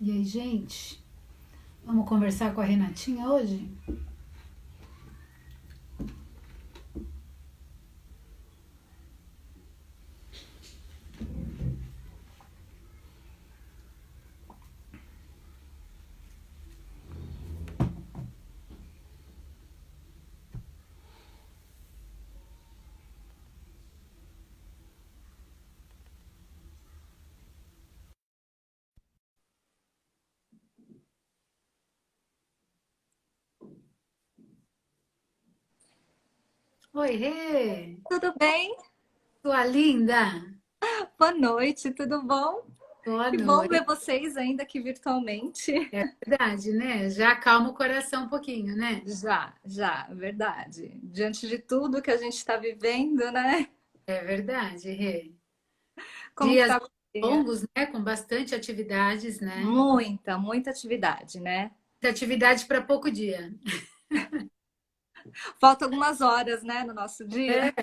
E aí, gente? Vamos conversar com a Renatinha hoje? Oi, Rê! Tudo bem? Tua linda! Boa noite, tudo bom? Boa Que bom noite. ver vocês ainda aqui virtualmente. É verdade, né? Já acalma o coração um pouquinho, né? Já, verdade. Diante de tudo que a gente está vivendo, né? É verdade, Rê. Como que Dias tá o dia? longos, né? Com bastante atividades, né? Muita atividade, né? Muita atividade para pouco dia. Faltam algumas horas, né, no nosso dia.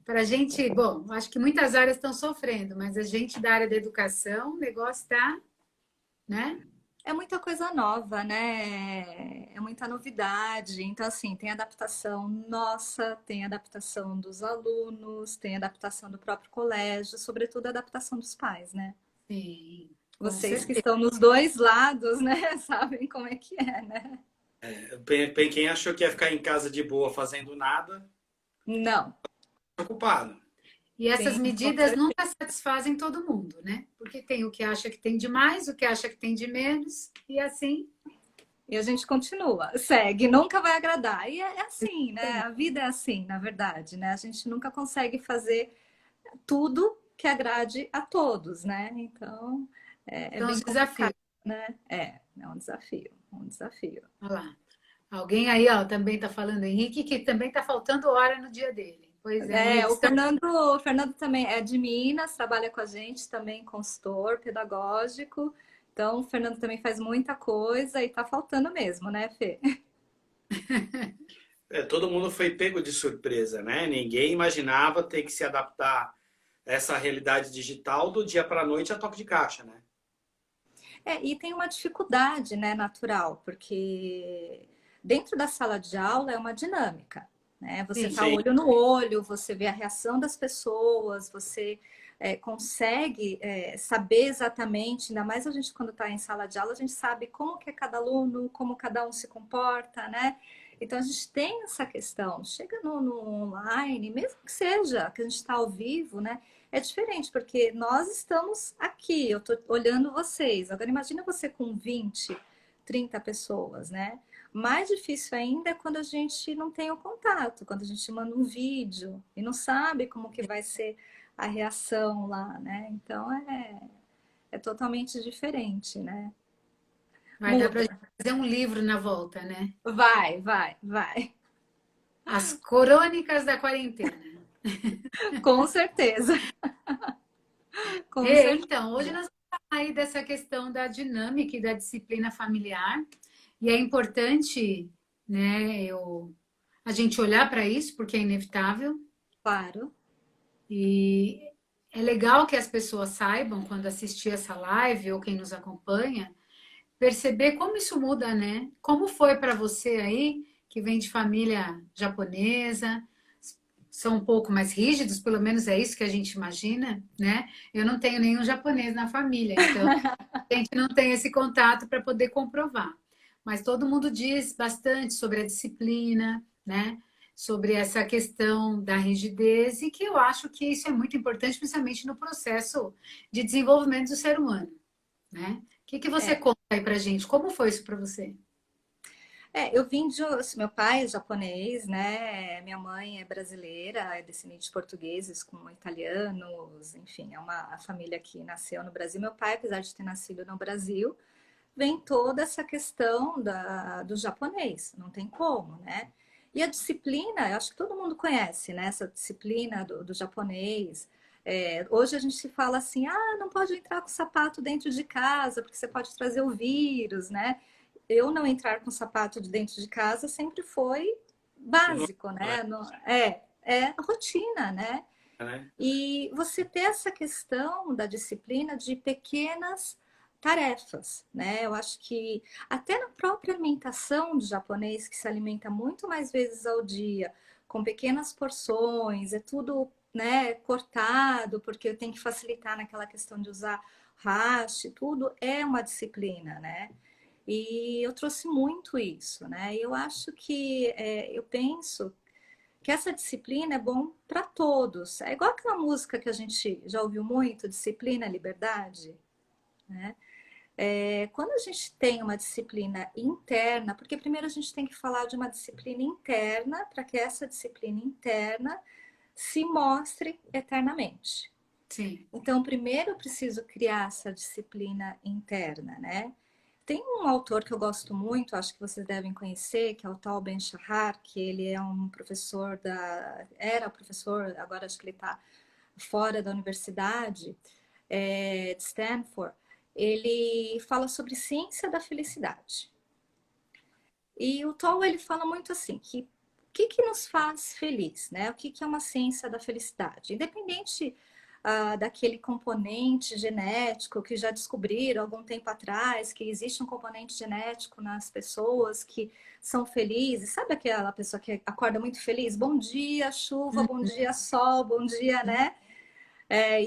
Para a gente, bom, acho que muitas áreas estão sofrendo, mas a gente da área da educação, o negócio está, né? É muita coisa nova, né? É muita novidade. Então, assim, tem adaptação nossa, tem adaptação dos alunos, tem adaptação do próprio colégio, sobretudo a adaptação dos pais, né? Sim, com Vocês que certeza. estão nos dois lados, né? Sabem como é que é, né? Quem achou que ia ficar em casa de boa fazendo nada, Não, ocupado. E essas sim, com medidas certeza. nunca satisfazem todo mundo, né? Porque tem o que acha que tem de mais, o que acha que tem de menos, e assim. E a gente continua, segue, nunca vai agradar. E é assim, né? A vida é assim, na verdade, né? A gente nunca consegue fazer tudo que agrade a todos, né? Então, é São bem os complicado, desafios. né? É um desafio, um desafio. Olha lá. Alguém aí, ó, também está falando, Henrique, que também está faltando hora no dia dele. Pois é, É, Henrique, o Fernando também é de Minas, trabalha com a gente também, consultor pedagógico. Então, o Fernando também faz muita coisa e tá faltando mesmo, né, Fê? Todo mundo foi pego de surpresa, né? Ninguém imaginava ter que se adaptar a essa realidade digital do dia para a noite a toque de caixa, né? É, e tem uma dificuldade, né, natural, porque dentro da sala de aula é uma dinâmica, né? Você sim, tá Sim. olho no olho, você vê a reação das pessoas, você consegue saber exatamente, ainda mais a gente quando está em sala de aula, a gente sabe como que é cada aluno, como cada um se comporta, né? Então a gente tem essa questão. Chega no online, mesmo que seja que a gente está ao vivo, né? É diferente, porque nós estamos aqui, eu estou olhando vocês. Agora, imagina você com 20, 30 pessoas, né? Mais difícil ainda é quando a gente não tem o contato, quando a gente manda um vídeo e não sabe como que vai ser a reação lá, né? Então, é totalmente diferente, né? vai dar para Muda. fazer um livro na volta, né? Vai. As Crônicas da Quarentena. Com certeza, com Então, hoje certeza. nós vamos falar aí dessa questão da dinâmica e da disciplina familiar. E é importante, né, a gente olhar para isso, porque é inevitável. Claro. E é legal que as pessoas saibam, quando assistir essa live ou quem nos acompanha, perceber como isso muda, né? Como foi para você aí, que vem de família japonesa, são um pouco mais rígidos, pelo menos é isso que a gente imagina, né? Eu não tenho nenhum japonês na família, então a gente não tem esse contato para poder comprovar. Mas todo mundo diz bastante sobre a disciplina, né? Sobre essa questão da rigidez, e que eu acho que isso é muito importante, principalmente no processo de desenvolvimento do ser humano, né? O que você É. conta aí pra gente? Como foi isso para você? Eu vim de. Assim, meu pai é japonês, né? Minha mãe é brasileira, é descendente de portugueses com italianos, enfim, é uma família que nasceu no Brasil. Meu pai, apesar de ter nascido no Brasil, vem toda essa questão do japonês, não tem como, né? E a disciplina, eu acho que todo mundo conhece, né? Essa disciplina do japonês. Hoje a gente se fala assim, não pode entrar com sapato dentro de casa, porque você pode trazer o vírus, né? eu não entrar com sapato de dentro de casa sempre foi básico, né? É a rotina, né? Né? E você ter essa questão da disciplina de pequenas tarefas, né? Eu acho que até na própria alimentação do japonês, que se alimenta muito mais vezes ao dia, com pequenas porções, é tudo, né, cortado, porque eu tenho que facilitar naquela questão de usar hashi, tudo é uma disciplina, né? E eu trouxe muito isso, né? E eu acho que, eu penso que essa disciplina é bom para todos. É igual aquela música que a gente já ouviu muito, Disciplina, Liberdade, né? Quando a gente tem uma disciplina interna, porque primeiro a gente tem que falar de uma disciplina interna, para que essa disciplina interna se mostre eternamente. Sim. Então, primeiro eu preciso criar essa disciplina interna, né? Tem um autor que eu gosto muito, acho que vocês devem conhecer, que é o Tal Ben-Shahar, que ele é um professor era professor, agora acho que ele está fora da universidade, de Stanford. Ele fala sobre ciência da felicidade. E o Tal, ele fala muito assim, que o que nos faz feliz, né? O que é uma ciência da felicidade? Independente daquele componente genético que já descobriram algum tempo atrás, que existe um componente genético nas pessoas que são felizes. Sabe aquela pessoa que acorda muito feliz? Bom dia, chuva, bom dia, sol, bom dia, né?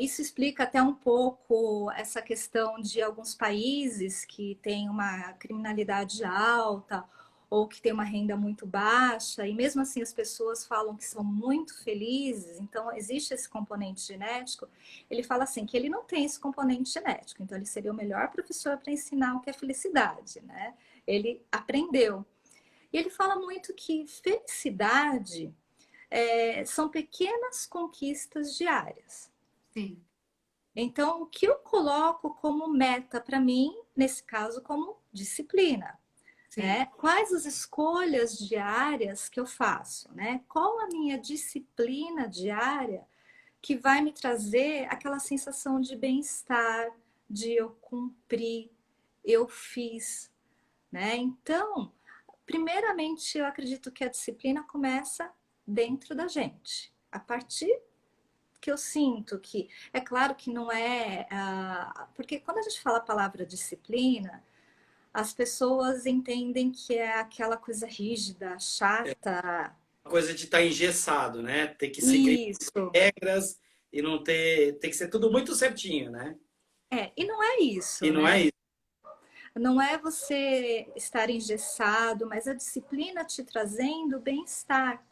Isso explica até um pouco essa questão de alguns países que têm uma criminalidade alta ou que tem uma renda muito baixa, e mesmo assim as pessoas falam que são muito felizes, então existe esse componente genético. Ele fala assim que ele não tem esse componente genético, então ele seria o melhor professor para ensinar o que é felicidade, né? Ele aprendeu. E ele fala muito que felicidade são pequenas conquistas diárias. Sim. Então, o que eu coloco como meta para mim, nesse caso, como disciplina? Né? Quais as escolhas diárias que eu faço? Né? Qual a minha disciplina diária que vai me trazer aquela sensação de bem-estar, de eu cumprir, eu fiz? Né? Então, primeiramente, eu acredito que a disciplina começa dentro da gente. A partir que eu sinto que, é claro que não é, porque quando a gente fala a palavra disciplina, as pessoas entendem que é aquela coisa rígida, chata. Coisa de estar engessado, né? Ter que seguir Isso. regras e não ter, tem que ser tudo muito certinho, né? E não é E isso, não é né? isso. Não é você estar engessado, mas a disciplina te trazendo bem-estar.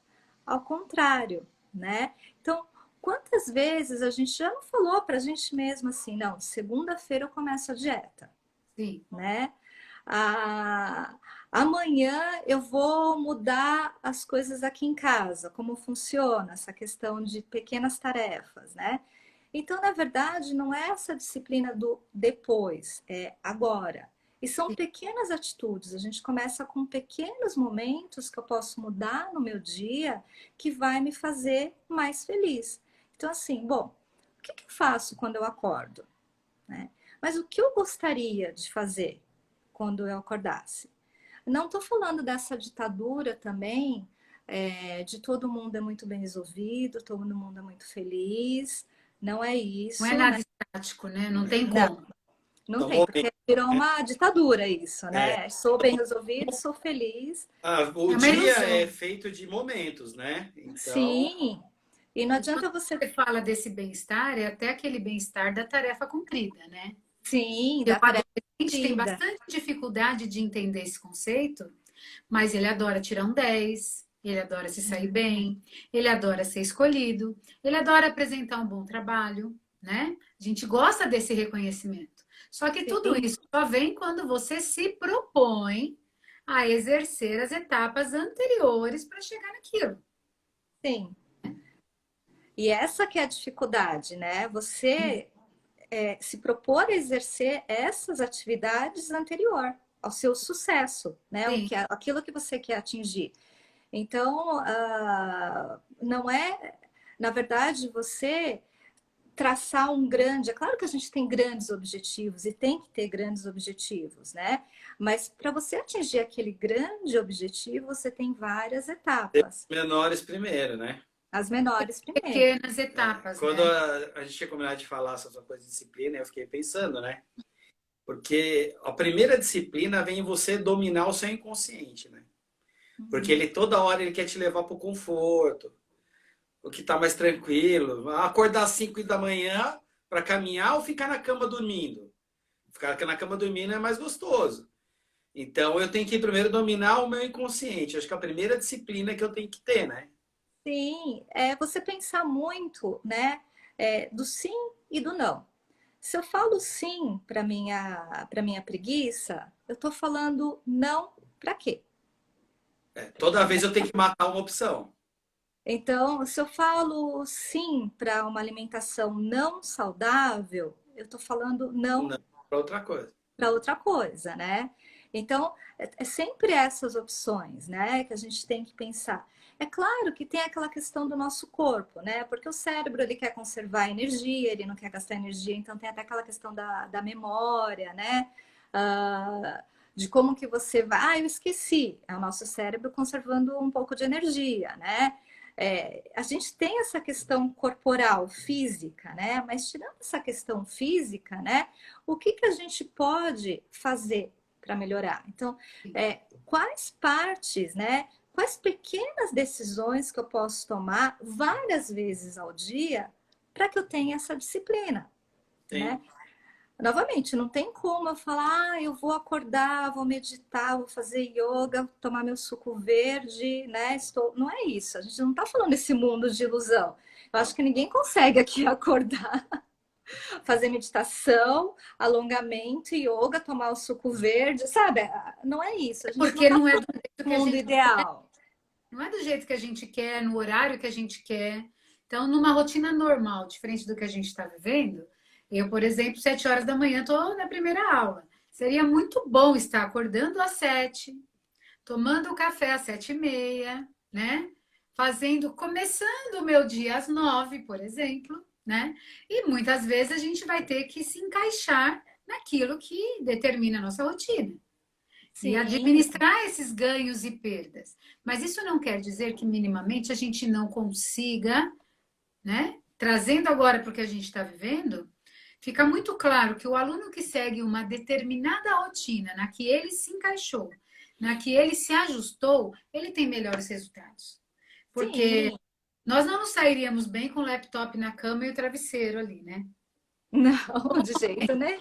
Ao contrário, né? Então, quantas vezes a gente já não falou para a gente mesmo assim, não, segunda-feira eu começo a dieta, Sim. né? Amanhã eu vou mudar as coisas aqui em casa, como funciona essa questão de pequenas tarefas, né? Então, na verdade, não é essa disciplina do depois, é agora. E são pequenas atitudes, a gente começa com pequenos momentos que eu posso mudar no meu dia que vai me fazer mais feliz. Então, assim, bom, o que eu faço quando eu acordo? Né? Mas o que eu gostaria de fazer quando eu acordasse? Não estou falando dessa ditadura também, de todo mundo é muito bem resolvido, todo mundo é muito feliz. Não é Não é isso, nada né? estático, né? Não tem Não, como. não No tem, momento, porque virou né? uma ditadura isso, É. né? Sou bem resolvido, sou feliz. O É uma dia é ilusão. feito de momentos, né? Então, Sim, e não E quando adianta você. você fala desse bem-estar, é até aquele bem-estar da tarefa cumprida, né? Sim, E o da tarefa adolescente tem cumprida. bastante dificuldade de entender esse conceito, mas ele adora tirar um 10, ele adora se sair bem, ele adora ser escolhido, ele adora apresentar um bom trabalho, né? A gente gosta desse reconhecimento. Só que tudo Sim, isso só vem quando você se propõe a exercer as etapas anteriores para chegar naquilo. sim. E essa que é a dificuldade, né? Você se propor a exercer essas atividades anterior ao seu sucesso, né? Sim, Aquilo que você quer atingir. Então, não é, na verdade, você traçar um grande... É claro que a gente tem grandes objetivos e tem que ter grandes objetivos, né? Mas para você atingir aquele grande objetivo, você tem várias etapas. Menores primeiro, né? As menores primeiro. Pequenas etapas, Quando né? a gente tinha combinado de falar sobre essa coisa de disciplina, eu fiquei pensando, né? Porque a primeira disciplina vem em você dominar o seu inconsciente, né? Porque ele toda hora ele quer te levar para o conforto, o que está mais tranquilo. Acordar às 5 da manhã para caminhar ou ficar na cama dormindo? Ficar na cama dormindo é mais gostoso. Então eu tenho que primeiro dominar o meu inconsciente. Acho que é a primeira disciplina que eu tenho que ter, né? Sim, é você pensar muito, né, do sim e do não. Se eu falo sim para minha preguiça, eu estou falando não para quê? Toda vez eu tenho que matar uma opção. Então, se eu falo sim para uma alimentação não saudável, eu estou falando não Não, para outra coisa. para outra coisa, né? Então, é sempre essas opções, né, que a gente tem que pensar. É claro que tem aquela questão do nosso corpo, né? Porque o cérebro ele quer conservar energia, ele não quer gastar energia, então tem até aquela questão da memória, né? De como que você vai. Eu esqueci. É o nosso cérebro conservando um pouco de energia, né? A gente tem essa questão corporal, física, né? Mas tirando essa questão física, né? O que que a gente pode fazer para melhorar? Então, quais partes, né? Quais pequenas decisões que eu posso tomar várias vezes ao dia para que eu tenha essa disciplina, né? Sim. Novamente, não tem como eu falar, eu vou acordar, vou meditar, vou fazer yoga, tomar meu suco verde, né? Não é isso. A gente não está falando desse mundo de ilusão. Eu acho que ninguém consegue aqui acordar, fazer meditação, alongamento, yoga, tomar o suco verde, sabe? Não é isso. A gente não Porque está não é do jeito no que a mundo gente ideal. não é do jeito que a gente quer, no horário que a gente quer. Então, numa rotina normal, diferente do que a gente está vivendo, eu, por exemplo, 7 horas da manhã estou na primeira aula. Seria muito bom estar acordando às 7, tomando o café às 7h30, né? Começando o meu dia às 9, por exemplo, né? E muitas vezes a gente vai ter que se encaixar naquilo que determina a nossa rotina e Sim, administrar esses ganhos e perdas. Mas isso não quer dizer que minimamente a gente não consiga, né? Trazendo agora para o que a gente está vivendo, fica muito claro que o aluno que segue uma determinada rotina, na que ele se encaixou, na que ele se ajustou, ele tem melhores resultados. Porque sim. nós não nos sairíamos bem com o laptop na cama e o travesseiro ali, né? Não, de jeito nenhum.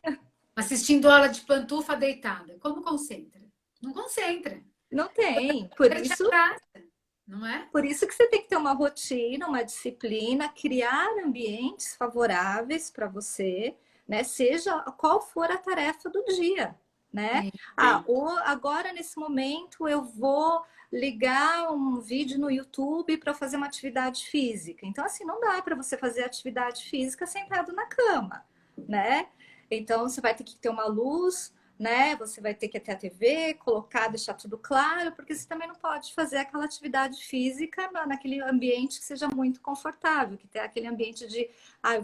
Assistindo aula de pantufa deitada. Como concentra? Não concentra. Não tem. Te abraça, não é? Por isso que você tem que ter uma rotina, uma disciplina, criar ambientes favoráveis para você, né? Seja qual for a tarefa do dia, né? Sim, Sim. Agora nesse momento eu vou ligar um vídeo no YouTube para fazer uma atividade física. Então assim, não dá para você fazer atividade física sentado na cama, né? Então você vai ter que ter uma luz, né? Você vai ter que ter a TV, colocar, deixar tudo claro, porque você também não pode fazer aquela atividade física naquele ambiente que seja muito confortável, que tem aquele ambiente de,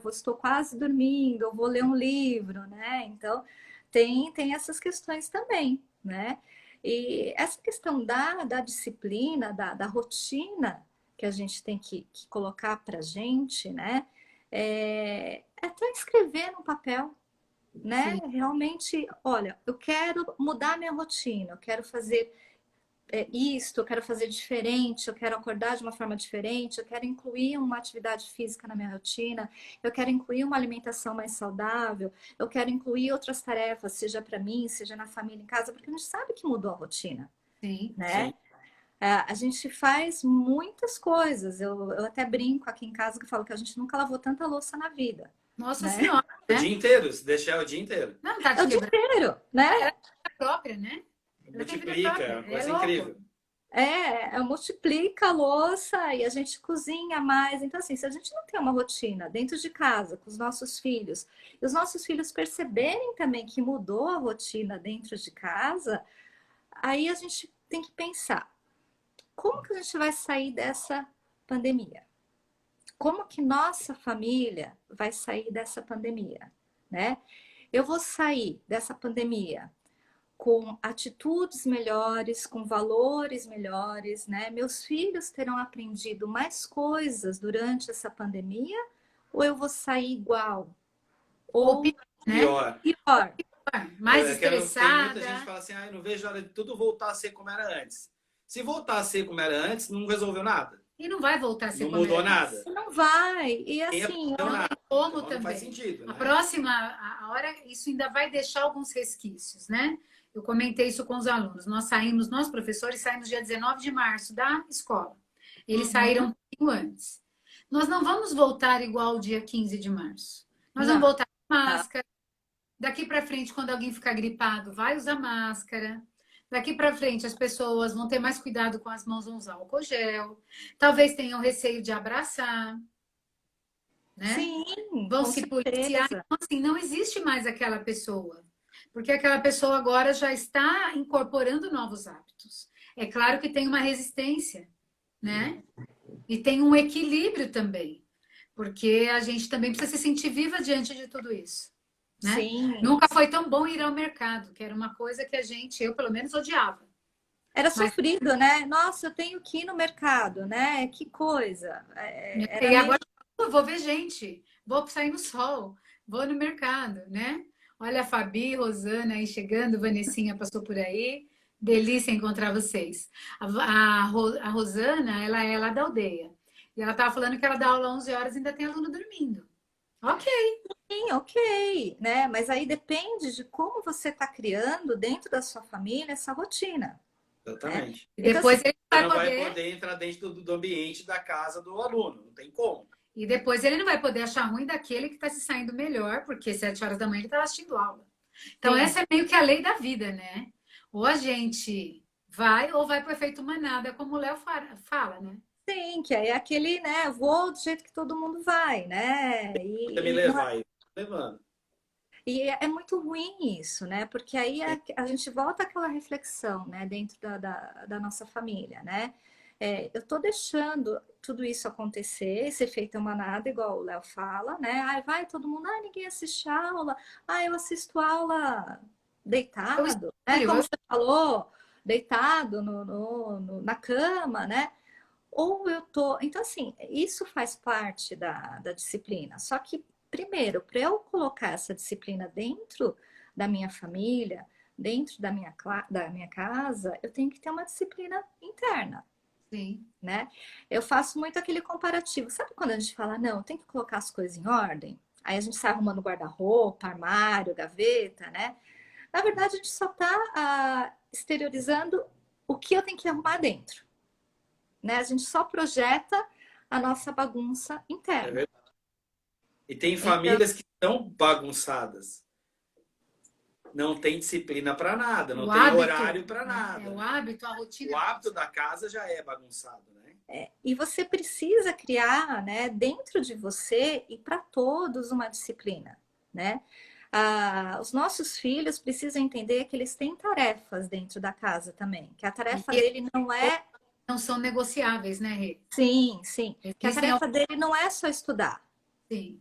estou quase dormindo, eu vou ler um livro, né? Então, tem essas questões também, né? E essa questão da disciplina, da rotina que a gente tem que colocar para a gente, né? É até escrever no papel, né? sim. Realmente, olha, eu quero mudar minha rotina, eu quero fazer isto, eu quero fazer diferente, eu quero acordar de uma forma diferente, eu quero incluir uma atividade física na minha rotina, eu quero incluir uma alimentação mais saudável, eu quero incluir outras tarefas, seja para mim, seja na família, em casa, porque a gente sabe que mudou a rotina, Sim. né? Sim. A gente faz muitas coisas. Eu até brinco aqui em casa que eu falo que a gente nunca lavou tanta louça na vida, Nossa né? Senhora, O dia né? inteiro, se deixar o dia inteiro. Não, tá É te o dia quebrando. inteiro, né? Ela tem vida própria, né? Ela tem vida Multiplica, é própria. uma É coisa louco. incrível. Multiplica a louça e a gente cozinha mais. Então, assim, se a gente não tem uma rotina dentro de casa com os nossos filhos, e os nossos filhos perceberem também que mudou a rotina dentro de casa, aí a gente tem que pensar, como que a gente vai sair dessa pandemia? como que nossa família vai sair dessa pandemia, né? Eu vou sair dessa pandemia com atitudes melhores, com valores melhores, né? Meus filhos terão aprendido mais coisas durante essa pandemia, ou eu vou sair igual? Ou Ou pior, né? Pior. pior? Mais Tem muita gente que estressada. fala assim, ah, eu não vejo a hora de tudo voltar a ser como era antes. Se voltar a ser como era antes, não resolveu nada. E não vai voltar a ser Não como era mudou antes. nada. Não vai. E Nem assim, aprendeu Não nada. tem como Então não faz também. sentido, A né? próxima a hora, isso ainda vai deixar alguns resquícios, né? Eu comentei isso com os alunos. Nós professores saímos dia 19 de março da escola. Eles uhum, saíram um pouquinho antes. Nós não vamos voltar igual o dia 15 de março. Nós vamos não. voltar com máscara. Daqui para frente, quando alguém ficar gripado, vai usar máscara. Daqui para frente, as pessoas vão ter mais cuidado com as mãos, vão usar álcool gel. Talvez tenham receio de abraçar, né? Sim, Vão com se policiar. certeza. Então, assim, não existe mais aquela pessoa. Porque aquela pessoa agora já está incorporando novos hábitos. É claro que tem uma resistência, né? E tem um equilíbrio também. Porque a gente também precisa se sentir viva diante de tudo isso, né? Sim. Nunca foi tão bom ir ao mercado, que era uma coisa que eu pelo menos odiava. Era Mas sofrido, né? Nossa, eu tenho que ir no mercado, né? Que coisa. Era e agora meio. eu vou ver gente, vou sair no sol, vou no mercado, né? Olha a Fabi, Rosana aí chegando, Vanessinha passou por aí. Delícia encontrar vocês. A Rosana, ela é lá da aldeia. E ela estava falando que ela dá aula 11 horas e ainda tem aluno dormindo. Ok. Sim, ok, né? Mas aí depende de como você está criando dentro da sua família essa rotina, né? Exatamente. E Então, assim, depois ele Você vai não vai poder, poder entrar dentro do ambiente da casa do aluno. Não tem como. e depois ele não vai poder achar ruim daquele que está se saindo melhor, porque 7 horas da manhã ele está assistindo aula. Então, sim, essa é meio que a lei da vida, né? Ou a gente vai, ou vai para o efeito manada, como o Léo fala, né? sim, que aí é aquele, né? Vou do jeito que todo mundo vai, né? Você me levar aí. Levando. É muito ruim isso, né? Porque aí a gente volta àquela reflexão, né? Dentro da nossa família, né? Eu tô deixando tudo isso acontecer, esse efeito manada, igual o Léo fala, né? Ai, vai todo mundo, ninguém assiste a aula, eu assisto aula Eu deitado, né? escolho, Como eu você falou, deitado na cama, né? Ou eu tô. Então, assim, isso faz parte da disciplina. Só que, primeiro, para eu colocar essa disciplina dentro da minha família, dentro da minha casa, eu tenho que ter uma disciplina interna, sim. né? Eu faço muito aquele comparativo. Sabe quando a gente fala, não, tem que colocar as coisas em ordem? Aí a gente sai arrumando guarda-roupa, armário, gaveta, né? Na verdade, a gente só está exteriorizando o que eu tenho que arrumar dentro, né? A gente só projeta a nossa bagunça É interna. verdade. E tem Então, famílias que estão bagunçadas. Não tem disciplina para nada, não O tem hábito, horário para né? É nada, o né? hábito, a O rotina. hábito da casa já é bagunçado, né? e você precisa criar, né, dentro de você e para todos uma disciplina, né? Os nossos filhos precisam entender que eles têm tarefas dentro da casa também, que a E tarefa dele não é, não são negociáveis, né, Rê? sim, sim, que a Existem tarefa dele não é só estudar. sim,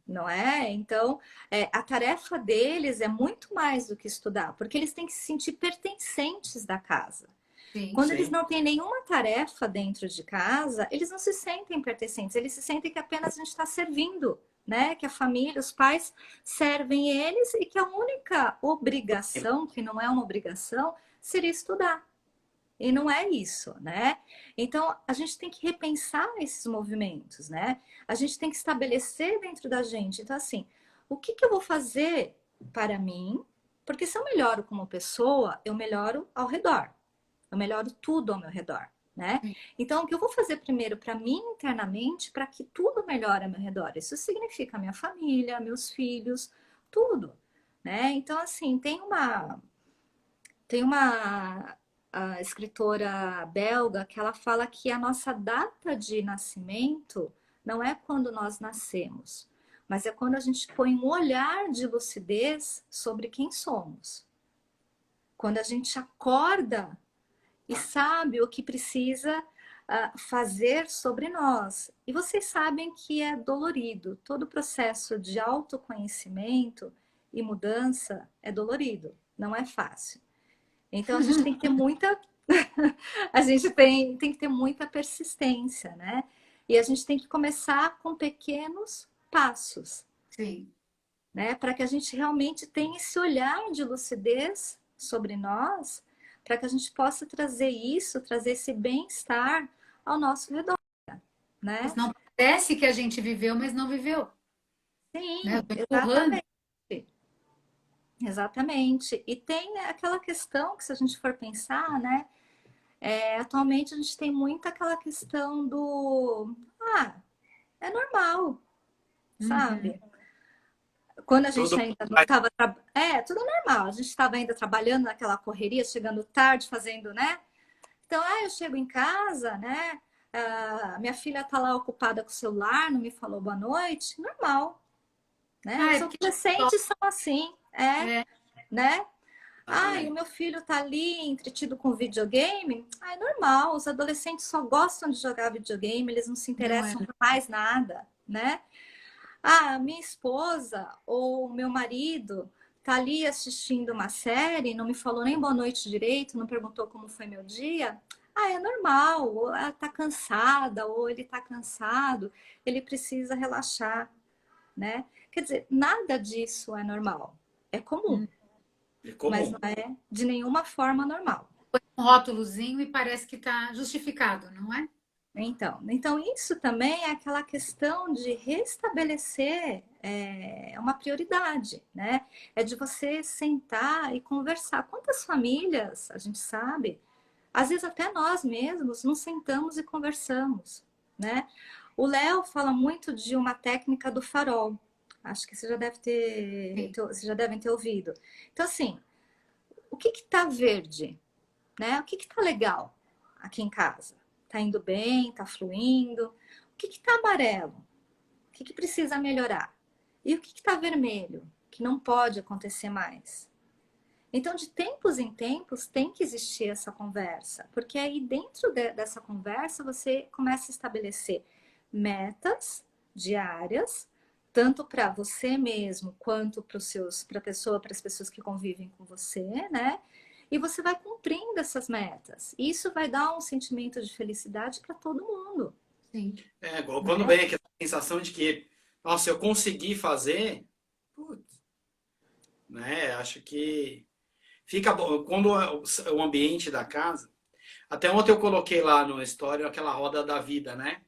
Não é? Então, a tarefa deles é muito mais do que estudar, porque eles têm que se sentir pertencentes da casa. sim. Quando eles Sim. não têm nenhuma tarefa dentro de casa, eles não se sentem pertencentes, eles se sentem que apenas a gente está servindo, né? Que a família, os pais servem eles e que a única obrigação, que não é uma obrigação, seria estudar. E não é isso, né? Então, a gente tem que repensar esses movimentos, né? A gente tem que estabelecer dentro da gente. Então, assim, o que eu vou fazer para mim? Porque se eu melhoro como pessoa, eu melhoro ao redor. Eu melhoro tudo ao meu redor, né? Sim. Então, o que eu vou fazer primeiro para mim internamente, para que tudo melhore ao meu redor? Isso significa minha família, meus filhos, tudo, né? Então, assim, tem uma a escritora belga que ela fala que a nossa data de nascimento não é quando nós nascemos, mas é quando a gente põe um olhar de lucidez sobre quem somos. Quando a gente acorda e sabe o que precisa fazer sobre nós. E vocês sabem que é dolorido. Todo o processo de autoconhecimento e mudança é dolorido, não é fácil. Então a gente tem que ter muita a gente tem que ter muita persistência, né? E a gente tem que começar com pequenos passos, Sim. né? Para que a gente realmente tenha esse olhar de lucidez sobre nós, para que a gente possa trazer isso, trazer esse bem-estar ao nosso redor, né? Mas não parece que a gente viveu, mas não viveu, né? Eu Sim, tô empurrando. exatamente. Exatamente. E tem aquela questão que, se a gente for pensar, né? Atualmente a gente tem muito aquela questão do é normal, Uhum. sabe? Quando a gente Todo ainda não estava. Tudo normal. A gente estava ainda trabalhando naquela correria, chegando tarde, fazendo, né? Então, eu chego em casa, né? Minha filha tá lá ocupada com o celular, não me falou boa noite. Normal, né? Ah, Os é porque só adolescentes são assim, é, né? E o exatamente. meu filho tá ali entretido com videogame. É normal, os adolescentes só gostam de jogar videogame, eles não se não é. interessam por mais nada, né? Minha esposa ou meu marido tá ali assistindo uma série, não me falou nem boa noite direito, não perguntou como foi meu dia. É normal, ou ela tá cansada, ou ele tá cansado, ele precisa relaxar, né? Quer dizer, nada disso é normal. É comum, É mas comum. não é de nenhuma forma normal. Um rótulozinho e parece que está justificado, não é? Então, isso também é aquela questão de restabelecer uma prioridade, né? É de você sentar e conversar. Quantas famílias, a gente sabe, às vezes até nós mesmos, nos sentamos e conversamos, né? O Léo fala muito de uma técnica do farol. Acho que Sim. vocês já devem ter ouvido. Então, assim, o que está verde, né? O que está legal aqui em casa? Tá indo bem? Tá fluindo? O que está amarelo? O que precisa melhorar? E o que está vermelho? Que não pode acontecer mais. Então, de tempos em tempos, tem que existir essa conversa, porque aí dentro dessa conversa você começa a estabelecer metas diárias, tanto para você mesmo quanto para para as pessoas que convivem com você, né? E você vai cumprindo essas metas. Isso vai dar um sentimento de felicidade para todo mundo, Sim. Quando né? vem aquela sensação de que, nossa, eu consegui fazer, putz, né? Acho que fica bom. Quando o ambiente da casa. Até ontem eu coloquei lá no story aquela roda da vida, né?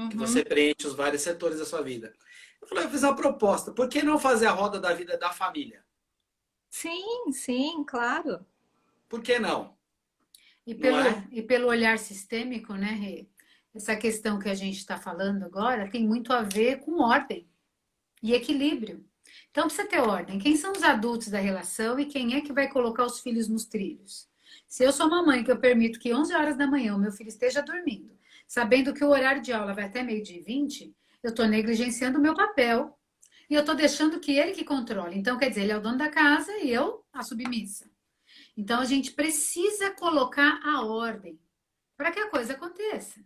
Que você Uhum. preenche os vários setores da sua vida. Eu falei, eu fiz uma proposta. Por que não fazer a roda da vida da família? Sim, sim, claro. E Por que não? E Não pelo, é? e pelo olhar sistêmico, né, Rê? Essa questão que a gente está falando agora tem muito a ver com ordem e equilíbrio. Então, precisa ter ordem. Quem são os adultos da relação e quem é que vai colocar os filhos nos trilhos? Se eu sou uma mãe que eu permito que 11 horas da manhã o meu filho esteja dormindo, sabendo que o horário de aula vai até meio-dia e 20, eu estou negligenciando o meu papel e eu estou deixando que ele que controle. Então, quer dizer, ele é o dono da casa e eu a submissa. Então, a gente precisa colocar a ordem para que a coisa aconteça.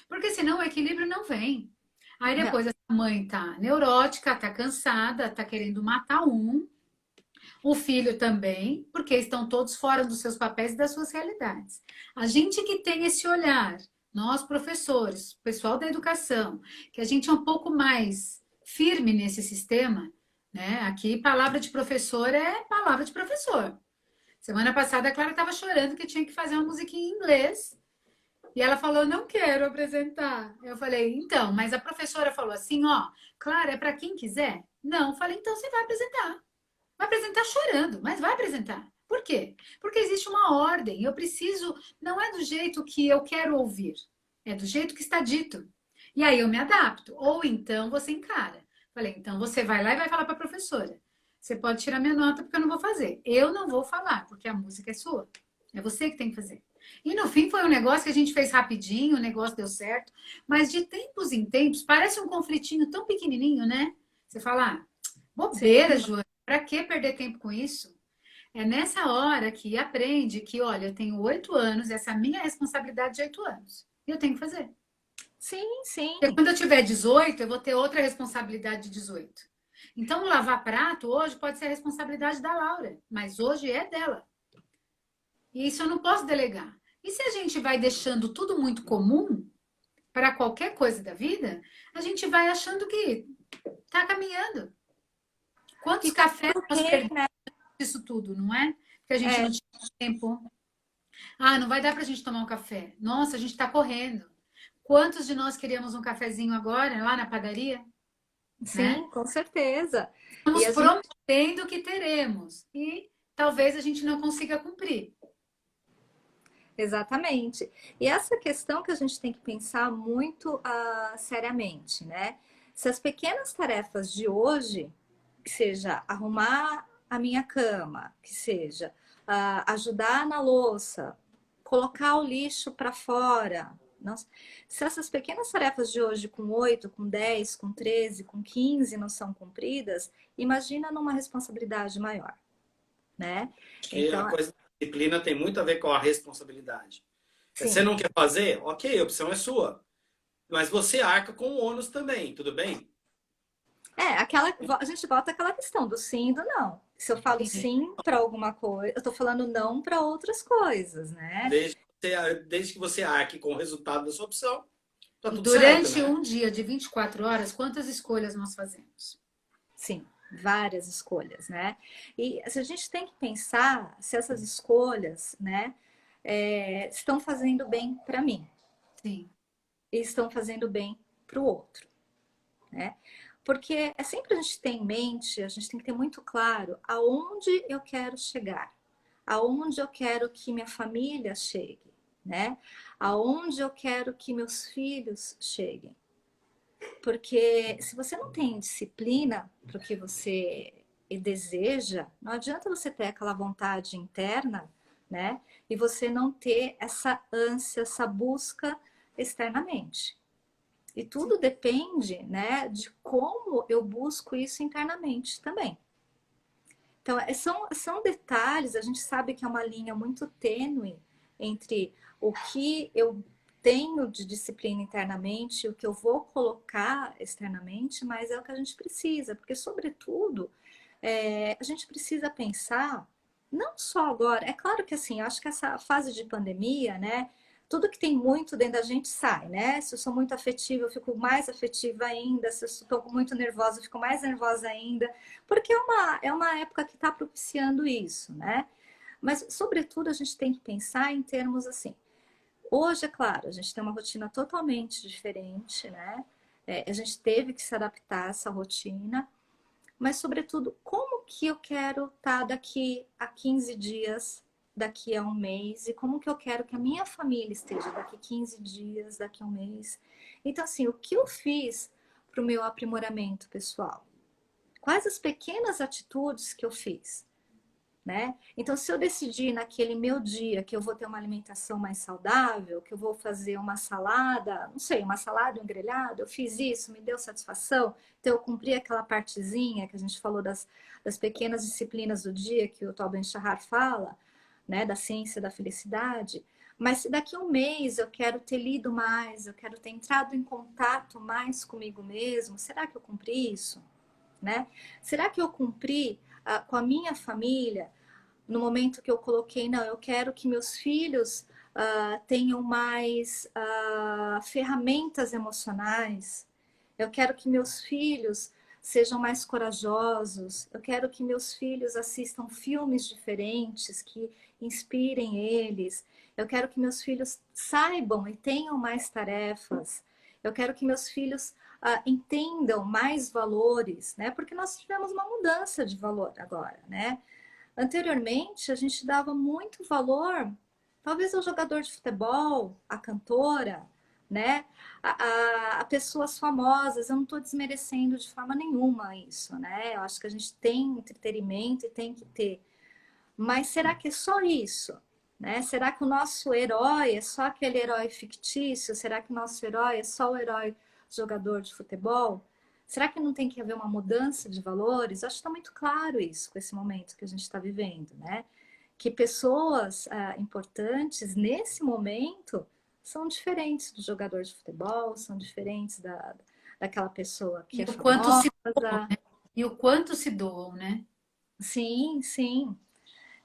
Porque senão o equilíbrio não vem. Aí Não. depois a mãe tá neurótica, tá cansada, tá querendo matar um, o filho também, porque estão todos fora dos seus papéis e das suas realidades. A gente que tem esse olhar, nós professores, pessoal da educação, que a gente é um pouco mais firme nesse sistema, né? Aqui palavra de professor é palavra de professor. Semana passada a Clara estava chorando que tinha que fazer uma musiquinha em inglês e ela falou, não quero apresentar. Eu falei, então, mas a professora falou assim, ó, Clara, é para quem quiser? Não, eu falei, então você vai apresentar. Vai apresentar chorando, mas vai apresentar. Por quê? Porque existe uma ordem. Eu preciso, não é do jeito que eu quero ouvir, é do jeito que está dito. E aí eu me adapto. Ou então você encara. Falei, então você vai lá e vai falar para a professora. Você pode tirar minha nota porque eu não vou fazer. Eu não vou falar, porque a música é sua. É você que tem que fazer. E no fim foi um negócio que a gente fez rapidinho, o negócio deu certo. Mas de tempos em tempos, parece um conflitinho tão pequenininho, né? Você fala, bobeira, Sim, Joana, para que perder tempo com isso? É nessa hora que aprende que, olha, eu tenho 8 anos, essa é a minha responsabilidade de 8 anos. E eu tenho que fazer. Sim, sim. Porque quando eu tiver 18, eu vou ter outra responsabilidade de 18. Então, lavar prato hoje pode ser a responsabilidade da Laura, mas hoje é dela. E isso eu não posso delegar. E se a gente vai deixando tudo muito comum para qualquer coisa da vida, a gente vai achando que está caminhando. Quantos E tá cafés tudo nós ok, perdemos né? isso tudo, não é? Porque a gente É, não tinha tempo. Ah, não vai dar para a gente tomar um café. Nossa, a gente está correndo. Quantos de nós queríamos um cafezinho agora, lá na padaria, né? sim, com certeza. E Estamos a gente prometendo que teremos. E talvez a gente não consiga cumprir. Exatamente. E essa questão que a gente tem que pensar muito seriamente, né? Se as pequenas tarefas de hoje, que seja arrumar a minha cama, que seja ajudar na louça, colocar o lixo para fora. Nossa, se essas pequenas tarefas de hoje, com 8, com 10, com 13, com 15, não são cumpridas, imagina numa responsabilidade maior, né? E a Então, coisa da disciplina tem muito a ver com a responsabilidade. Você sim. não quer fazer? Ok, a opção é sua. Mas você arca com o ônus também, tudo bem? A gente volta àquela questão do sim e do não. Se eu falo sim para alguma coisa, eu estou falando não para outras coisas, né? Desde que você arque com o resultado da sua opção, tá E tudo certo, durante né? um dia de 24 horas, quantas escolhas nós fazemos? Sim, várias escolhas, né? E a gente tem que pensar se essas escolhas, né, estão fazendo bem para mim Sim, e estão fazendo bem para o outro, né? Porque é sempre a gente ter em mente, a gente tem que ter muito claro aonde eu quero chegar, aonde eu quero que minha família chegue, né? Aonde eu quero que meus filhos cheguem. Porque se você não tem disciplina para o que você deseja, não adianta você ter aquela vontade interna, né? E você não ter essa ânsia, essa busca externamente. E sim, tudo depende, né, de como eu busco isso internamente também. Então, são detalhes, a gente sabe que é uma linha muito tênue entre o que eu tenho de disciplina internamente, o que eu vou colocar externamente, mas é o que a gente precisa, porque, sobretudo, a gente precisa pensar, não só agora, é claro que assim, eu acho que essa fase de pandemia, né, tudo que tem muito dentro da gente sai, né? Se eu sou muito afetiva, eu fico mais afetiva ainda. Se eu estou muito nervosa, eu fico mais nervosa ainda. Porque é uma época que está propiciando isso, né? Mas, sobretudo, a gente tem que pensar em termos assim. Hoje, é claro, a gente tem uma rotina totalmente diferente, né? A gente teve que se adaptar a essa rotina, mas, sobretudo, como que eu quero estar daqui a 15 dias, daqui a um mês, e como que eu quero que a minha família esteja daqui a 15 dias, daqui a um mês. Então, assim, o que eu fiz para o meu aprimoramento pessoal? Quais as pequenas atitudes que eu fiz? Né? Então, se eu decidir naquele meu dia que eu vou ter uma alimentação mais saudável, que eu vou fazer uma salada, não sei, uma salada, um grelhado, eu fiz isso, me deu satisfação, então eu cumpri aquela partezinha que a gente falou das pequenas disciplinas do dia que o Tal Ben-Shahar fala, né, da ciência da felicidade. Mas se daqui a um mês eu quero ter lido mais, eu quero ter entrado em contato mais comigo mesmo, será que eu cumpri isso? Né? Será que eu cumpri com a minha família no momento que eu coloquei, não, eu quero que meus filhos tenham mais ferramentas emocionais, eu quero que meus filhos sejam mais corajosos, eu quero que meus filhos assistam filmes diferentes que inspirem eles, eu quero que meus filhos saibam e tenham mais tarefas, eu quero que meus filhos entendam mais valores, né? Porque nós tivemos uma mudança de valor agora, né? Anteriormente, a gente dava muito valor, talvez ao jogador de futebol, à cantora, né? A pessoas famosas. Eu não estou desmerecendo de forma nenhuma isso, né? Eu acho que a gente tem entretenimento e tem que ter. Mas será que é só isso? Né? Será que o nosso herói é só aquele herói fictício? Será que o nosso herói é só o herói jogador de futebol? Será que não tem que haver uma mudança de valores? Acho que está muito claro isso com esse momento que a gente está vivendo, né? Que pessoas importantes nesse momento são diferentes do jogador de futebol, são diferentes daquela pessoa que E é o quanto se doam, famosa. né? E o quanto se doam, né? Sim, sim.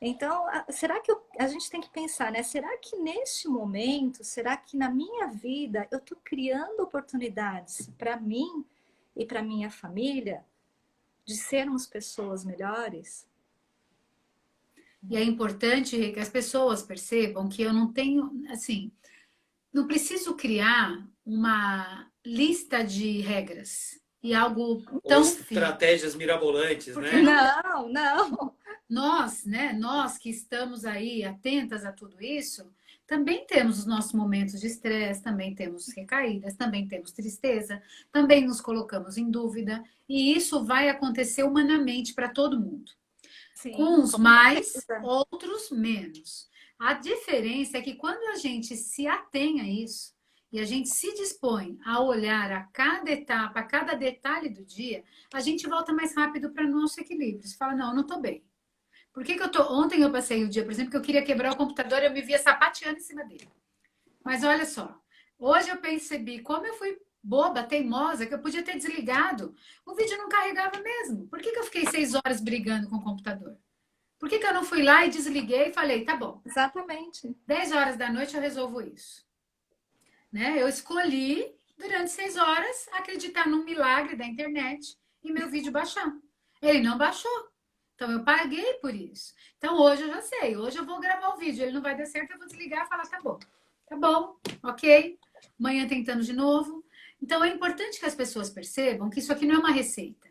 Então, será que a gente tem que pensar, né? Será que neste momento, será que na minha vida eu estou criando oportunidades para mim e para minha família de sermos pessoas melhores? E é importante, Rê, que as pessoas percebam que eu não tenho, assim, não preciso criar uma lista de regras e algo Ou tão firme, estratégias mirabolantes, porque né? não dá. Não, não. Nós, né, nós que estamos aí atentas a tudo isso, também temos os nossos momentos de estresse, também temos recaídas, também temos tristeza, também nos colocamos em dúvida, e isso vai acontecer humanamente para todo mundo. Com Sim, uns com mais, certeza. outros menos. A diferença é que quando a gente se atém a isso e a gente se dispõe a olhar a cada etapa, a cada detalhe do dia, a gente volta mais rápido para o nosso equilíbrio. Você fala, não, eu não estou bem. Por que que eu tô... Ontem eu passei o dia, por exemplo, que eu queria quebrar o computador e eu me via sapateando em cima dele. Mas olha só, hoje eu percebi como eu fui boba, teimosa, que eu podia ter desligado. O vídeo não carregava mesmo. Por que que eu fiquei 6 horas brigando com o computador? Por que que eu não fui lá e desliguei e falei, tá bom, Exatamente. 10 horas da noite eu resolvo isso. Né? Eu escolhi, durante 6 horas, acreditar num milagre da internet e meu vídeo baixar. Ele não baixou. Então eu paguei por isso. Então hoje eu já sei, hoje eu vou gravar o vídeo, ele não vai dar certo, eu vou desligar e falar, tá bom, ok, amanhã tentando de novo. Então é importante que as pessoas percebam que isso aqui não é uma receita.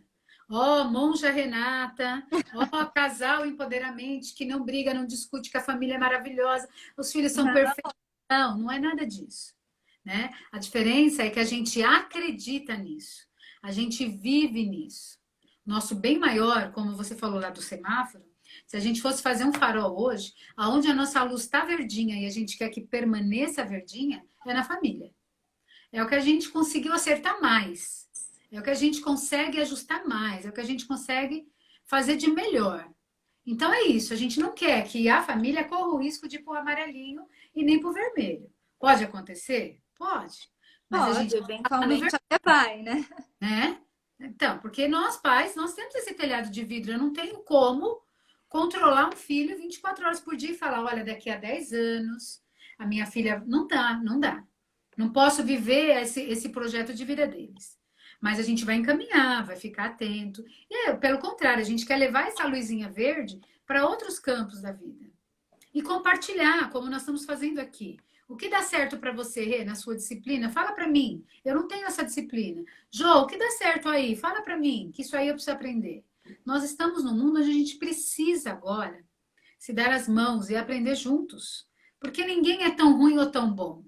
Ó, monja Renata, ó, casal empoderamento, que não briga, não discute, que a família é maravilhosa, os filhos são Não, perfeitos. Não, não é nada disso. Né? A diferença é que a gente acredita nisso, a gente vive nisso. Nosso bem maior, como você falou lá do semáforo, se a gente fosse fazer um farol hoje, aonde a nossa luz está verdinha e a gente quer que permaneça verdinha, é na família. É o que a gente conseguiu acertar mais. É o que a gente consegue ajustar mais. É o que a gente consegue fazer de melhor. Então é isso. A gente não quer que a família corra o risco de ir para o amarelinho e nem para o vermelho. Pode acontecer? Pode. Mas a pode, gente está no eventualmente até vai, né? né? Então, porque nós pais, nós temos esse telhado de vidro. Eu não tenho como controlar um filho 24 horas por dia e falar, olha, daqui a 10 anos, a minha filha não dá, não dá. Não posso viver esse projeto de vida deles. Mas a gente vai encaminhar, vai ficar atento. E pelo contrário, a gente quer levar essa luzinha verde para outros campos da vida e compartilhar, como nós estamos fazendo aqui. O que dá certo para você, Rê, na sua disciplina? Fala para mim. Eu não tenho essa disciplina. Jô, o que dá certo aí? Fala para mim, que isso aí eu preciso aprender. Nós estamos num mundo onde a gente precisa agora se dar as mãos e aprender juntos. Porque ninguém é tão ruim ou tão bom,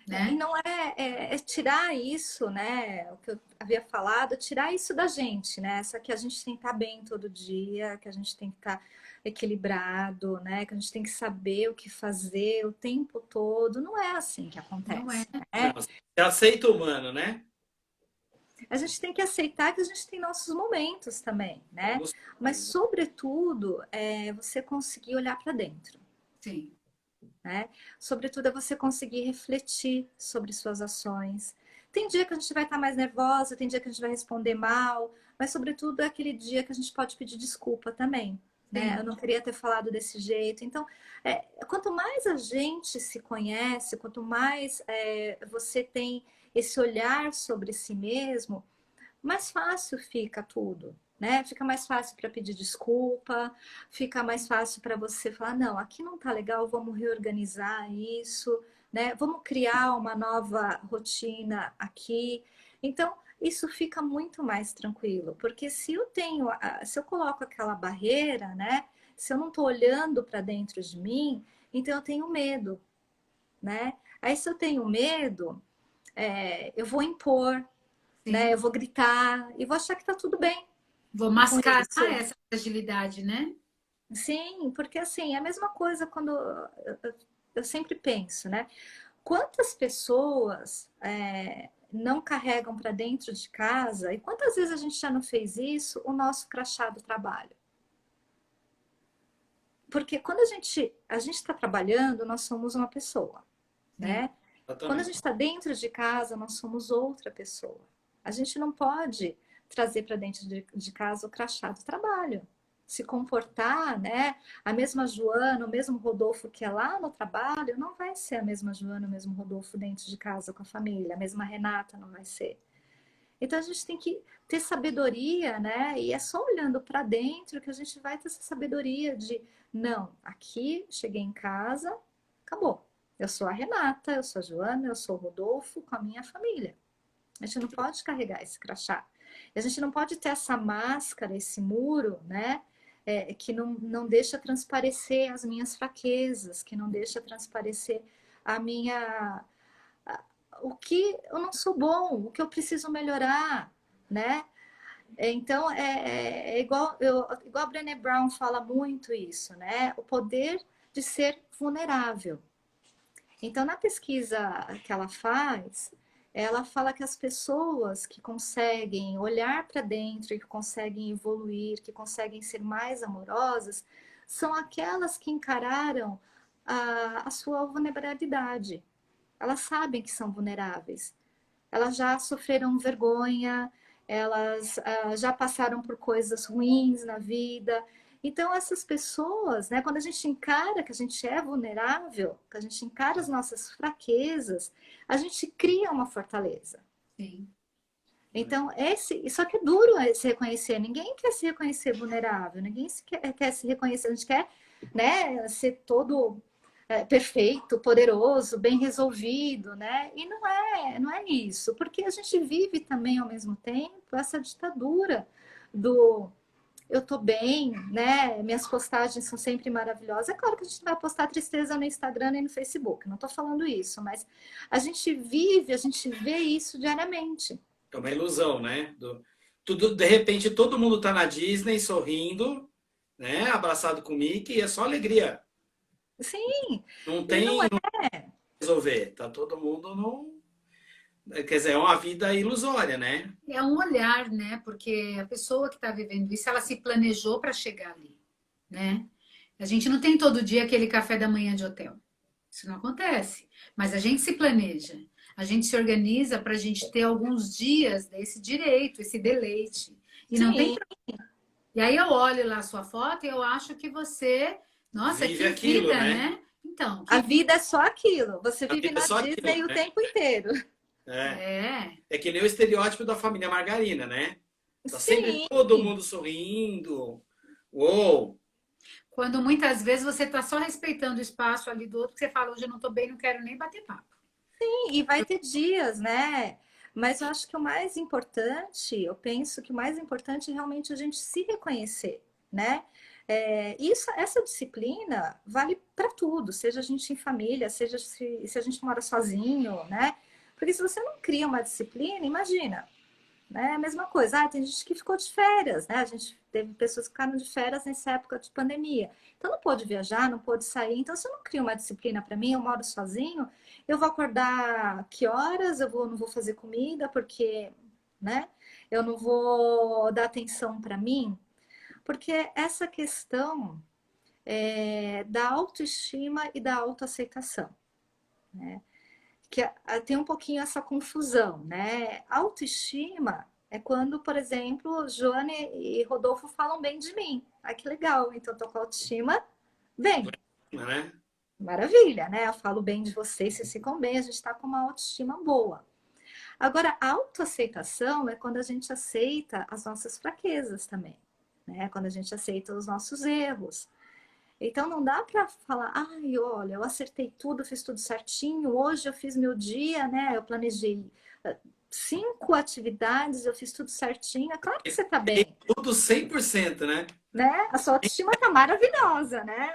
E né? não é tirar isso, né? O que eu havia falado, tirar isso da gente, né? Essa que a gente tem que estar bem todo dia, que a gente tem que estar equilibrado, né? Que a gente tem que saber o que fazer o tempo todo. Não é assim que Não é. acontece, Não, né? você aceita o humano, né? A gente tem que aceitar que a gente tem nossos momentos também, né? Vamos- Mas, sobretudo, você conseguir olhar para dentro. Sim. Né? Sobretudo é você conseguir refletir sobre suas ações. Tem dia que a gente vai estar mais nervosa, tem dia que a gente vai responder mal, mas sobretudo é aquele dia que a gente pode pedir desculpa também. Né? Eu Sim. não queria ter falado desse jeito. Então, quanto mais a gente se conhece, quanto mais você tem esse olhar sobre si mesmo, mais fácil fica tudo, né? Fica mais fácil para pedir desculpa, fica mais fácil para você falar, não, aqui não tá legal, vamos reorganizar isso, né? Vamos criar uma nova rotina aqui. Então, isso fica muito mais tranquilo, porque se eu tenho, se eu coloco aquela barreira, né? Se eu não estou olhando para dentro de mim, então eu tenho medo, né? Aí se eu tenho medo, eu vou impor, né? Sim. Eu vou gritar e vou achar que tá tudo bem Vou com mascarar isso. essa fragilidade, né? Sim, porque assim, é a mesma coisa quando eu sempre penso, né? Quantas pessoas não carregam para dentro de casa e quantas vezes a gente já não fez isso, o nosso crachá do trabalho? Porque quando a gente está trabalhando, nós somos uma pessoa, né? Quando a gente está dentro de casa, nós somos outra pessoa. A gente não pode trazer para dentro de casa o crachá do trabalho. Se comportar, né? A mesma Joana, o mesmo Rodolfo que é lá no trabalho, não vai ser a mesma Joana, o mesmo Rodolfo dentro de casa com a família. A mesma Renata não vai ser. Então a gente tem que ter sabedoria, né? E é só olhando para dentro que a gente vai ter essa sabedoria de, não, aqui cheguei em casa, acabou. Eu sou a Renata, eu sou a Joana, eu sou o Rodolfo com a minha família. A gente não pode carregar esse crachá. A gente não pode ter essa máscara, esse muro, né? Que não deixa transparecer as minhas fraquezas, que não deixa transparecer a minha o que eu não sou bom, o que eu preciso melhorar, né? Então, igual a Brené Brown fala muito isso, né? O poder de ser vulnerável. Então, na pesquisa que ela faz, ela fala que as pessoas que conseguem olhar para dentro e que conseguem evoluir, que conseguem ser mais amorosas, são aquelas que encararam a sua vulnerabilidade. Elas sabem que são vulneráveis. Elas já sofreram vergonha, elas já passaram por coisas ruins na vida. Então, essas pessoas, né, quando a gente encara que a gente é vulnerável, que a gente encara as nossas fraquezas, a gente cria uma fortaleza. Sim. Então, só que é duro se reconhecer. Ninguém quer se reconhecer vulnerável, ninguém quer se reconhecer. A gente quer, né, ser todo perfeito, poderoso, bem resolvido, né? E não é isso, porque a gente vive também ao mesmo tempo essa ditadura do eu tô bem, né? Minhas postagens são sempre maravilhosas. É claro que a gente vai postar tristeza no Instagram e no Facebook, não tô falando isso, mas a gente vê isso diariamente. É uma ilusão, né? De repente todo mundo tá na Disney sorrindo, né? Abraçado com o Mickey, e é só alegria. Sim, Não e não tem é. resolver. Tá todo mundo no. Quer dizer, é uma vida ilusória, né? É um olhar, né? Porque a pessoa que está vivendo isso, ela se planejou para chegar ali, né? A gente não tem todo dia aquele café da manhã de hotel. Isso não acontece. Mas a gente se planeja. A gente se organiza para a gente ter alguns dias desse direito, esse deleite. E não tem. Sim, E aí eu olho lá a sua foto e eu acho que você. Nossa, Vive que aquilo, vida, né? né? Então, a que vida. vida é só aquilo. Você A vive vida é na só aquilo, Disney o né? tempo inteiro. É. É. É que nem o estereótipo da família Margarina, né? Tá sempre Sim, todo mundo sorrindo. Uou! Quando muitas vezes você está só respeitando o espaço ali do outro, que você fala, hoje eu não estou bem, não quero nem bater papo. e vai ter dias, né? Mas eu acho que o mais importante, eu penso que o mais importante é realmente a gente se reconhecer, né? Essa disciplina vale para tudo, seja a gente em família, seja se a gente mora sozinho, né? Porque se você não cria uma disciplina, imagina, né? A mesma coisa. Tem gente que ficou de férias, né? A gente teve pessoas que ficaram de férias nessa época de pandemia. Então não pôde viajar, não pôde sair. Então se eu não crio uma disciplina para mim, eu moro sozinho, eu vou acordar que horas? Não vou fazer comida porque, né? Eu não vou dar atenção para mim, porque essa questão da autoestima e da autoaceitação, né? Que tem um pouquinho essa confusão, né? Autoestima é quando, por exemplo, Joane e Rodolfo falam bem de mim. Ah, que legal, então tô com a autoestima bem. Né? Maravilha, né? Eu falo bem de vocês, vocês ficam bem, a gente está com uma autoestima boa. Agora, a autoaceitação é quando a gente aceita as nossas fraquezas também, né? Quando a gente aceita os nossos erros. Então não dá para falar, ai, olha, eu acertei tudo, fiz tudo certinho, hoje eu fiz meu dia, né? Eu planejei 5 atividades, eu fiz tudo certinho. É claro que você tá bem, Tudo 100%, né? né? A sua autoestima tá maravilhosa, né?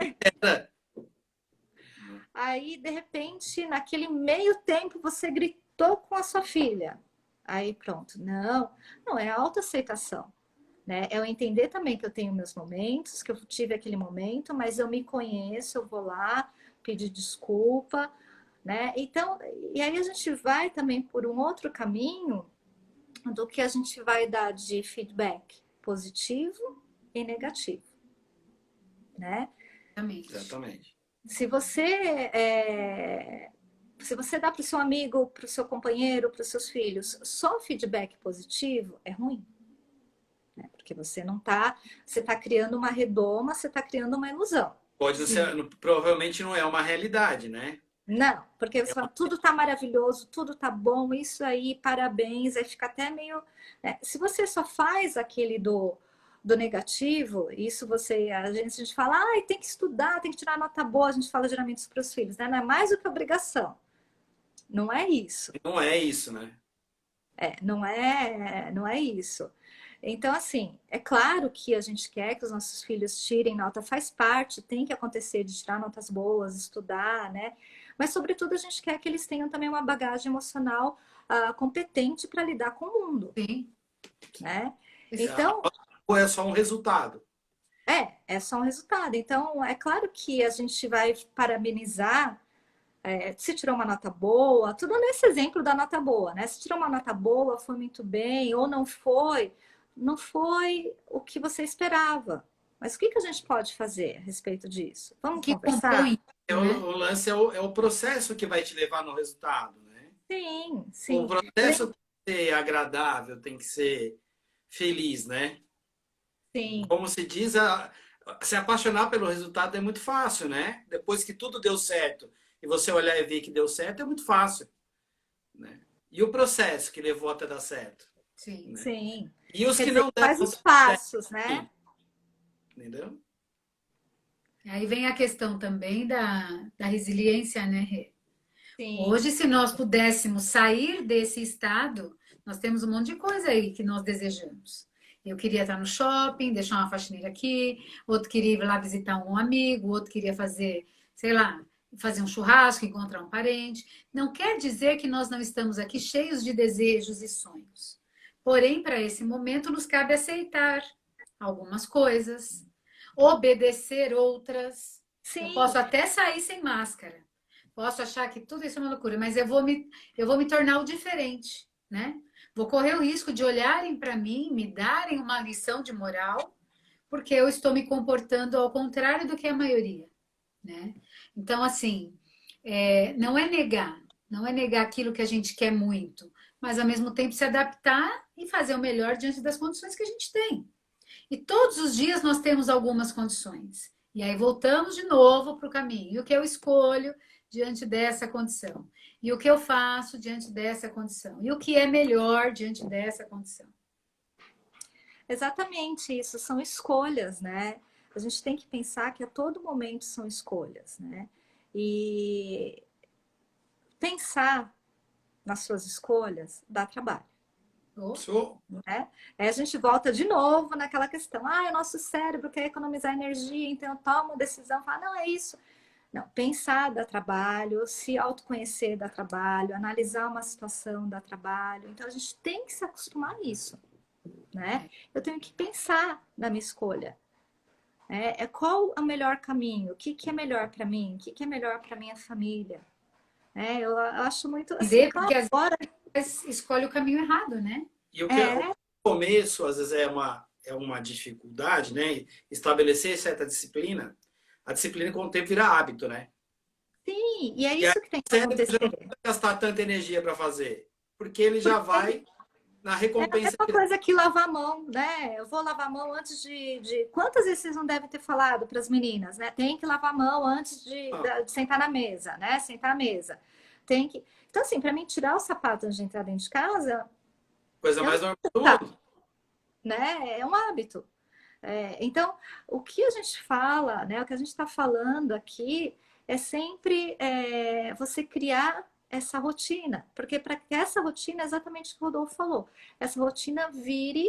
Aí, de repente, naquele meio tempo, você gritou com a sua filha. Aí pronto, não é autoaceitação. Né? Eu entender também que eu tenho meus momentos, que eu tive aquele momento, mas eu me conheço, eu vou lá pedir desculpa, né? Então, e aí a gente vai também por um outro caminho do que a gente vai dar de feedback positivo e negativo, né? Exatamente. Exatamente. Se você Se você dá para o seu amigo, para o seu companheiro, para os seus filhos, só feedback positivo é ruim. Né? Porque você não tá, você está criando uma redoma, você está criando uma ilusão. Pode não ser, provavelmente não é uma realidade, né? Não, porque você fala, tudo tá maravilhoso, tudo tá bom, isso aí, parabéns, aí fica até meio. Né? Se você só faz aquele do negativo, isso você, a gente fala, ah, tem que estudar, tem que tirar nota boa, a gente fala geralmente isso para os filhos, né? Não é mais do que obrigação. Não é isso. Não é isso, né? Não é isso. Então, assim, é claro que a gente quer que os nossos filhos tirem nota, faz parte, tem que acontecer de tirar notas boas, estudar, né? Mas, sobretudo, a gente quer que eles tenham também uma bagagem emocional competente para lidar com o mundo, Sim. né? Exato. Então, Ou é só um resultado? é só um resultado. Então, é claro que a gente vai parabenizar se tirou uma nota boa, tudo nesse exemplo da nota boa, né? Se tirou uma nota boa, foi muito bem, ou não foi, não foi o que você esperava. Mas o que a gente pode fazer a respeito disso? Vamos Que conversar? compõe, É né? o lance é o processo que vai te levar no resultado, né? Sim, O sim. processo tem que ser agradável, tem que ser feliz, né? Sim, Como se diz, se apaixonar pelo resultado é muito fácil, né? Depois que tudo deu certo e você olhar e ver que deu certo, é muito fácil, né? E o processo que levou até dar certo, Sim. né? sim. E os Quer que dizer, não faz deram os passos, né? certo, entendeu? Aí vem a questão também da resiliência, né, Rê? Sim, Hoje, se nós pudéssemos sair desse estado, nós temos um monte de coisa aí que nós desejamos. Eu queria estar no shopping, deixar uma faxineira aqui, outro queria ir lá visitar um amigo, outro queria fazer, sei lá, fazer um churrasco, encontrar um parente. Não quer dizer que nós não estamos aqui cheios de desejos e sonhos. Porém, para esse momento, nos cabe aceitar algumas coisas, obedecer outras. Eu sim. posso até sair sem máscara. Posso achar que tudo isso é uma loucura, mas eu vou me tornar o diferente, né? Vou correr o risco de olharem para mim, me darem uma lição de moral, porque eu estou me comportando ao contrário do que a maioria, né? Então, assim, não é negar aquilo que a gente quer muito, mas ao mesmo tempo se adaptar e fazer o melhor diante das condições que a gente tem. E todos os dias nós temos algumas condições. E aí voltamos de novo para o caminho. E o que eu escolho diante dessa condição? E o que eu faço diante dessa condição? E o que é melhor diante dessa condição? Exatamente isso, são escolhas, né? A gente tem que pensar que a todo momento são escolhas, né? E pensar nas suas escolhas dá trabalho, Oh, Show. né? Aí a gente volta de novo naquela questão, o nosso cérebro quer economizar energia, então eu tomo uma decisão, falo, não, é isso. Não, pensar dá trabalho, se autoconhecer dá trabalho, analisar uma situação dá trabalho, então a gente tem que se acostumar a isso, né? Eu tenho que pensar na minha escolha. Qual é o melhor caminho? O que é melhor para mim? O que é melhor para minha família? Eu acho muito assim, entender, claro, porque às agora vezes escolhe o caminho errado, né? E o que o é, começo, às vezes, é uma dificuldade, né? Estabelecer certa disciplina. A disciplina, com o tempo, vira hábito, né? sim, e é E aí isso que tem o que cérebro já não acontecer. vai gastar tanta energia para fazer, porque ele já Porque vai na é a recompensa mesma direta. coisa que lavar a mão, né? Eu vou lavar a mão antes de... Quantas vezes vocês não devem ter falado para as meninas, né? Tem que lavar a mão antes de sentar na mesa, né? Sentar à mesa. Tem que... Então, assim, para mim, tirar o sapato antes de entrar dentro de casa, Coisa eu mais não normal do tá, mundo. né? É um hábito. Então, o que a gente fala, né? O que a gente está falando aqui é sempre você criar essa rotina, porque para que essa rotina, é exatamente o que o Rodolfo falou, essa rotina vire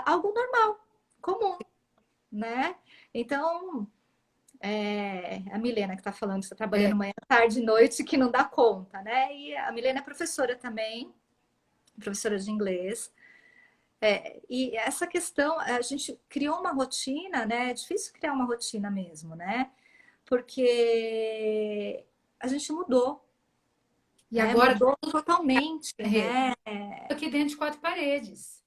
algo normal, comum, né? Então, a Milena que está falando que está trabalhando manhã, tarde e noite, que não dá conta, né? E a Milena é professora também, professora de inglês. E essa questão, a gente criou uma rotina, né? É difícil criar uma rotina mesmo, né? Porque a gente mudou, E né? agora, Mudou totalmente, Rê, né? aqui dentro de quatro paredes.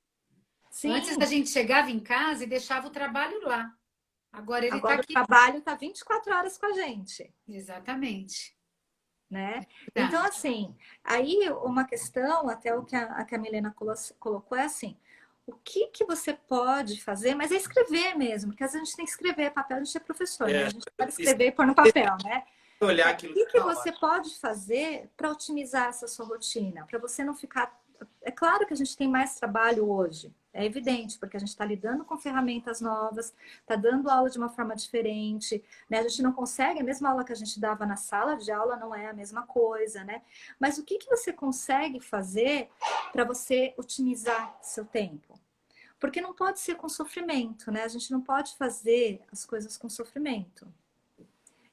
Antes a Sim, gente chegava em casa e deixava o trabalho lá. Agora ele está agora o aqui. trabalho está 24 horas com a gente. Exatamente. né? Tá. Então, assim, aí uma questão, até o que a Milena colocou é assim, o que que você pode fazer, mas é escrever mesmo, porque às vezes a gente tem que escrever, papel, a gente é professor, né? A gente pode escrever e pôr no papel, né? olhar O aquilo que que que tá lá. você pode fazer para otimizar essa sua rotina? Para você não ficar. É claro que a gente tem mais trabalho hoje, é evidente, porque a gente está lidando com ferramentas novas, está dando aula de uma forma diferente, né? A gente não consegue, a mesma aula que a gente dava na sala de aula não é a mesma coisa, né? Mas o que que você consegue fazer para você otimizar seu tempo? Porque não pode ser com sofrimento, né? A gente não pode fazer as coisas com sofrimento.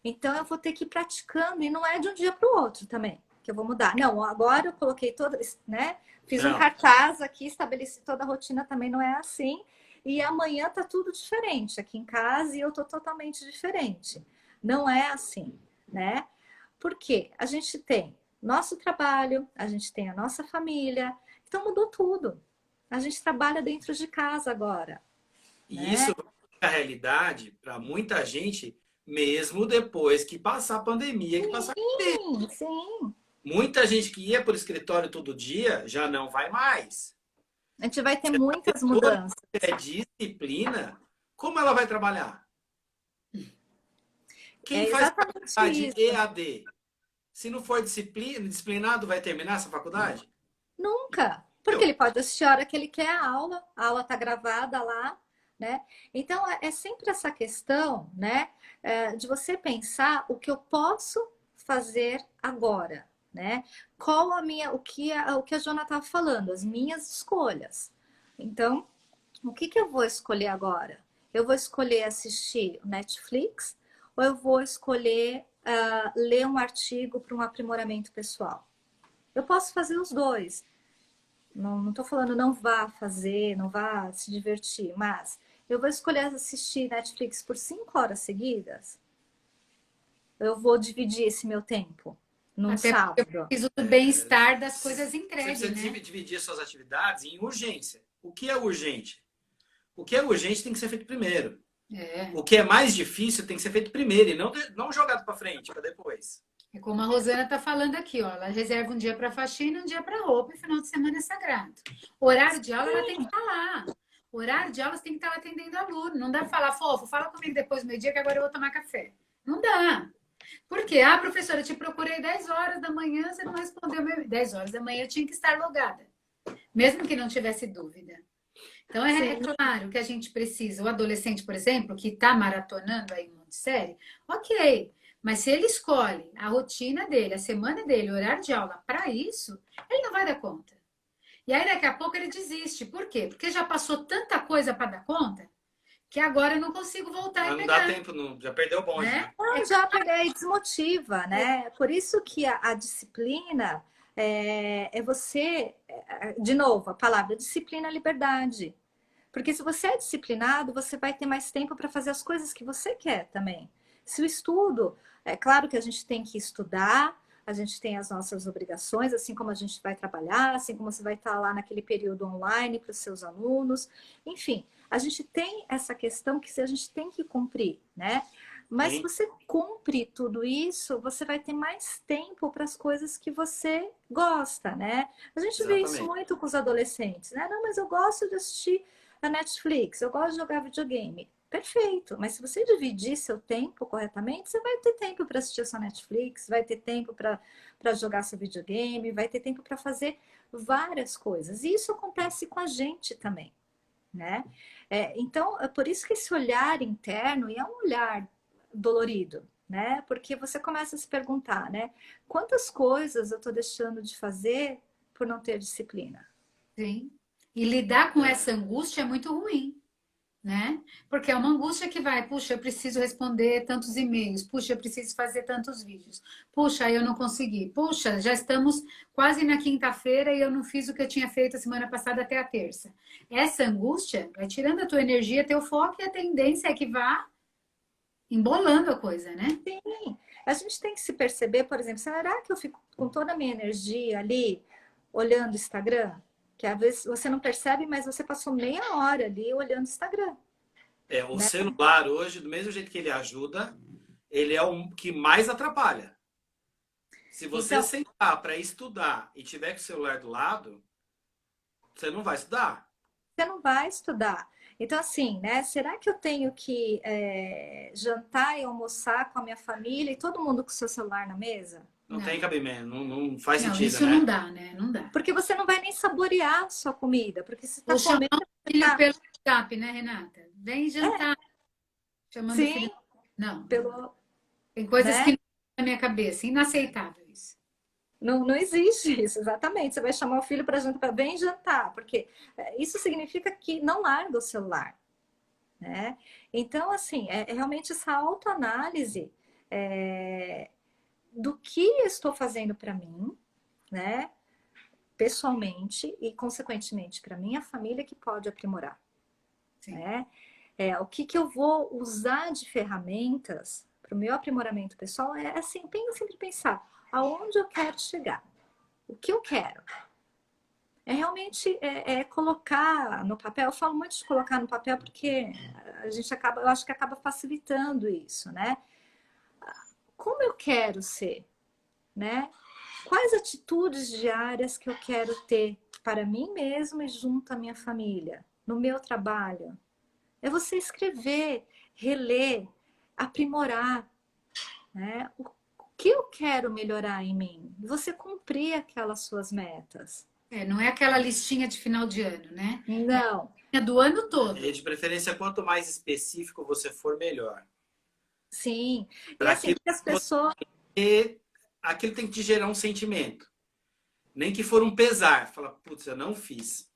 Então eu vou ter que ir praticando e não é de um dia para o outro também que eu vou mudar. Não, agora eu coloquei toda, né? Fiz um Não. cartaz aqui, estabeleci toda a rotina, também não é assim. E amanhã tá tudo diferente aqui em casa e eu tô totalmente diferente. Não é assim, né? Porque a gente tem nosso trabalho, a gente tem a nossa família, então mudou tudo. A gente trabalha dentro de casa agora, E né? isso é a realidade para muita gente, mesmo depois que passar a pandemia, que passar. Sim, sim. Muita gente que ia para o escritório todo dia já não vai mais. A gente vai ter muitas Toda mudanças. é disciplina, como ela vai trabalhar? Quem É faz exatamente faculdade isso. EAD, se não for disciplinado, vai terminar essa faculdade? Nunca. Porque Eu, ele pode assistir a hora que ele quer a aula está gravada lá, né? Então é sempre essa questão, né? De você pensar o que eu posso fazer agora, né? Qual a minha, o que a Jona estava falando, as minhas escolhas. Então, o que que eu vou escolher agora? Eu vou escolher assistir o Netflix ou eu vou escolher ler um artigo para um aprimoramento pessoal? Eu posso fazer os dois. Não estou falando não vá fazer, não vá se divertir, mas eu vou escolher assistir Netflix por 5 horas seguidas. Eu vou dividir esse meu tempo num Até porque eu sábado. preciso do bem-estar das coisas você entregues, precisa né? dividir suas atividades em urgência. O que é urgente? O que é urgente tem que ser feito primeiro. É. O que é mais difícil tem que ser feito primeiro e não jogado para frente, para depois. É como a Rosana está falando aqui, ó. Ela reserva um dia para faxina, um dia para roupa e final de semana é sagrado. Horário de aula, ela tem que estar lá. Horário de aula, você tem que estar atendendo aluno. Não dá para falar, fofo, fala comigo depois do meio-dia que agora eu vou tomar café. Não dá. Por quê? Ah, professora, eu te procurei 10 horas da manhã, você não respondeu. 10 horas da manhã eu tinha que estar logada. Mesmo que não tivesse dúvida. Então, é Sim, claro que a gente precisa. O adolescente, por exemplo, que está maratonando aí um monte de série, ok. Mas se ele escolhe a rotina dele, a semana dele, o horário de aula para isso, ele não vai dar conta. E aí, daqui a pouco, ele desiste. Por quê? Porque já passou tanta coisa para dar conta que agora eu não consigo voltar e Não dá pegar, tempo, já perdeu o bonde, né? né? não, já peguei, desmotiva, né? Por isso que a disciplina é você, de novo, a palavra disciplina é liberdade. Porque se você é disciplinado, você vai ter mais tempo para fazer as coisas que você quer também. Se o estudo, é claro que a gente tem que estudar, a gente tem as nossas obrigações, assim como a gente vai trabalhar, assim como você vai estar lá naquele período online para os seus alunos, enfim, a gente tem essa questão que a gente tem que cumprir, né? Mas se Sim, você cumpre tudo isso, você vai ter mais tempo para as coisas que você gosta, né? A gente vê isso exatamente. muito com os adolescentes, né? Não, mas eu gosto de assistir a Netflix, eu gosto de jogar videogame. Perfeito, mas se você dividir seu tempo corretamente, você vai ter tempo para assistir a sua Netflix, vai ter tempo para jogar seu videogame, vai ter tempo para fazer várias coisas. E isso acontece com a gente também, né? Então, é por isso que esse olhar interno é um olhar dolorido, né? Porque você começa a se perguntar, né? Quantas coisas eu estou deixando de fazer por não ter disciplina? Sim. E lidar com É, essa angústia é muito ruim, né? Porque é uma angústia que vai, puxa, eu preciso responder tantos e-mails, puxa, eu preciso fazer tantos vídeos, puxa, eu não consegui, puxa, já estamos quase na quinta-feira e eu não fiz o que eu tinha feito a semana passada até a terça. Essa angústia vai tirando a tua energia, teu foco e a tendência é que vá embolando a coisa, né? Sim, a gente tem que se perceber, por exemplo, será que eu fico com toda a minha energia ali olhando o Instagram? Que às vezes você não percebe, mas você passou meia hora ali olhando o Instagram, o né? celular hoje, do mesmo jeito que ele ajuda, ele é o que mais atrapalha. Se você Então, sentar para estudar e tiver com o celular do lado, você não vai estudar. você não vai estudar. Então, assim, né? Será que eu tenho que jantar e almoçar com a minha família e todo mundo com o seu celular na mesa? Não tem Não, cabimento, não faz não, sentido, isso não né? dá, né? Não dá. Porque você não vai nem saborear a sua comida, porque você está Ou chamar comendo, o você filho tá... pelo WhatsApp, né, Renata? Vem jantar, chamando o Sim, filho. Não, não dá. pelo, Tem coisas né? que não estão na minha cabeça. Inaceitável isso. Não, não existe isso, exatamente. Você vai chamar o filho para jantar, para bem jantar, porque isso significa que não larga o celular, né? Então, assim, é realmente essa autoanálise é, do que eu estou fazendo para mim, né? Pessoalmente e, consequentemente, para minha família que pode aprimorar, Sim. né? O que, que eu vou usar de ferramentas para o meu aprimoramento pessoal é assim, sempre pensar aonde eu quero chegar, o que eu quero. É realmente colocar no papel. Eu falo muito de colocar no papel porque a gente acaba, eu acho que acaba facilitando isso, né? Como eu quero ser, né? Quais atitudes diárias que eu quero ter para mim mesmo e junto à minha família, no meu trabalho? É você escrever, reler, aprimorar, né? O que eu quero melhorar em mim? Você cumprir aquelas suas metas. É, não é aquela listinha de final de ano, né? Não, É do ano todo. E de preferência, quanto mais específico você for, melhor. sim. E Para assim, aquilo porque as que você pessoas. aquilo tem que te gerar um sentimento. Nem que for um pesar. Fala, putz, eu não fiz.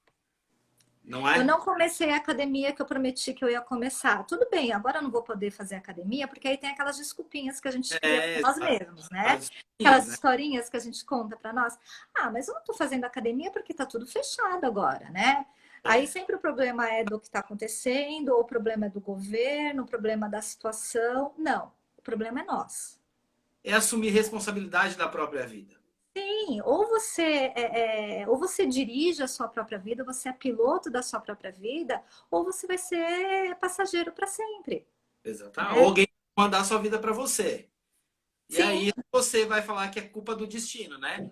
Não Eu é? não comecei a academia que eu prometi que eu ia começar. Tudo bem, agora eu não vou poder fazer academia, porque aí tem aquelas desculpinhas que a gente cria É, para nós mesmos, né? as Aquelas espinhas, né? historinhas que a gente conta para nós. Ah, mas eu não estou fazendo academia porque está tudo fechado agora, né? Aí É. sempre o problema é do que está acontecendo, ou o problema é do governo, o problema da situação. Não, o problema é nós. É assumir responsabilidade da própria vida. Sim, ou você dirige a sua própria vida, você é piloto da sua própria vida, ou você vai ser passageiro para sempre, Exatamente. Ou né? alguém mandar a sua vida para você. E Sim, aí você vai falar que é culpa do destino, né?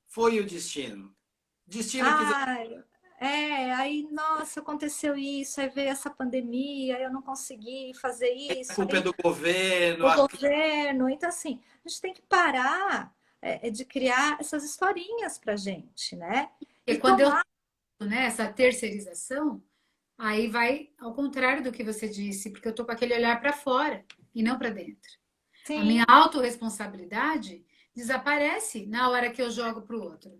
Foi o destino. Destino quis. ai, aí, nossa, aconteceu isso, aí veio essa pandemia, eu não consegui fazer A isso, culpa é aí do governo. o governo, então assim, a gente tem que parar de criar essas historinhas pra gente, né? E E quando eu tomar, tenho, né, essa terceirização, aí vai ao contrário do que você disse, porque eu estou com aquele olhar para fora e não para dentro. A minha sim, autorresponsabilidade desaparece na hora que eu jogo para o outro.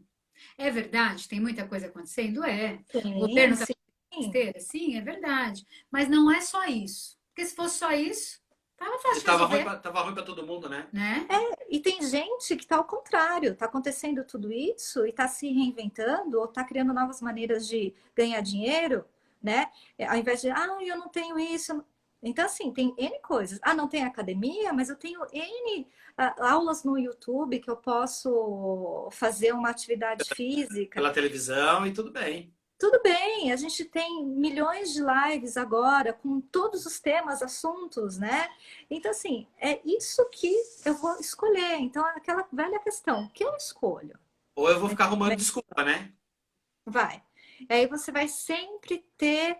É verdade, tem muita coisa acontecendo? É. O sim, governo está sim. besteira? Sim, é verdade. Mas não é só isso. Porque se fosse só isso, tava fácil de resolver, Tava ruim para todo mundo, né? né? E tem gente que está ao contrário, está acontecendo tudo isso e está se reinventando ou está criando novas maneiras de ganhar dinheiro, né? Ao invés de, eu não tenho isso. Então, assim, tem N coisas. Ah, não tem academia, mas eu tenho N aulas no YouTube que eu posso fazer uma atividade física. Pela televisão e tudo bem. Tudo bem, a gente tem milhões de lives agora com todos os temas, assuntos, né? Então, assim, é isso que eu vou escolher. Então, aquela velha questão, o que eu escolho? Ou eu vou ficar arrumando desculpa, né? Vai. E aí você vai sempre ter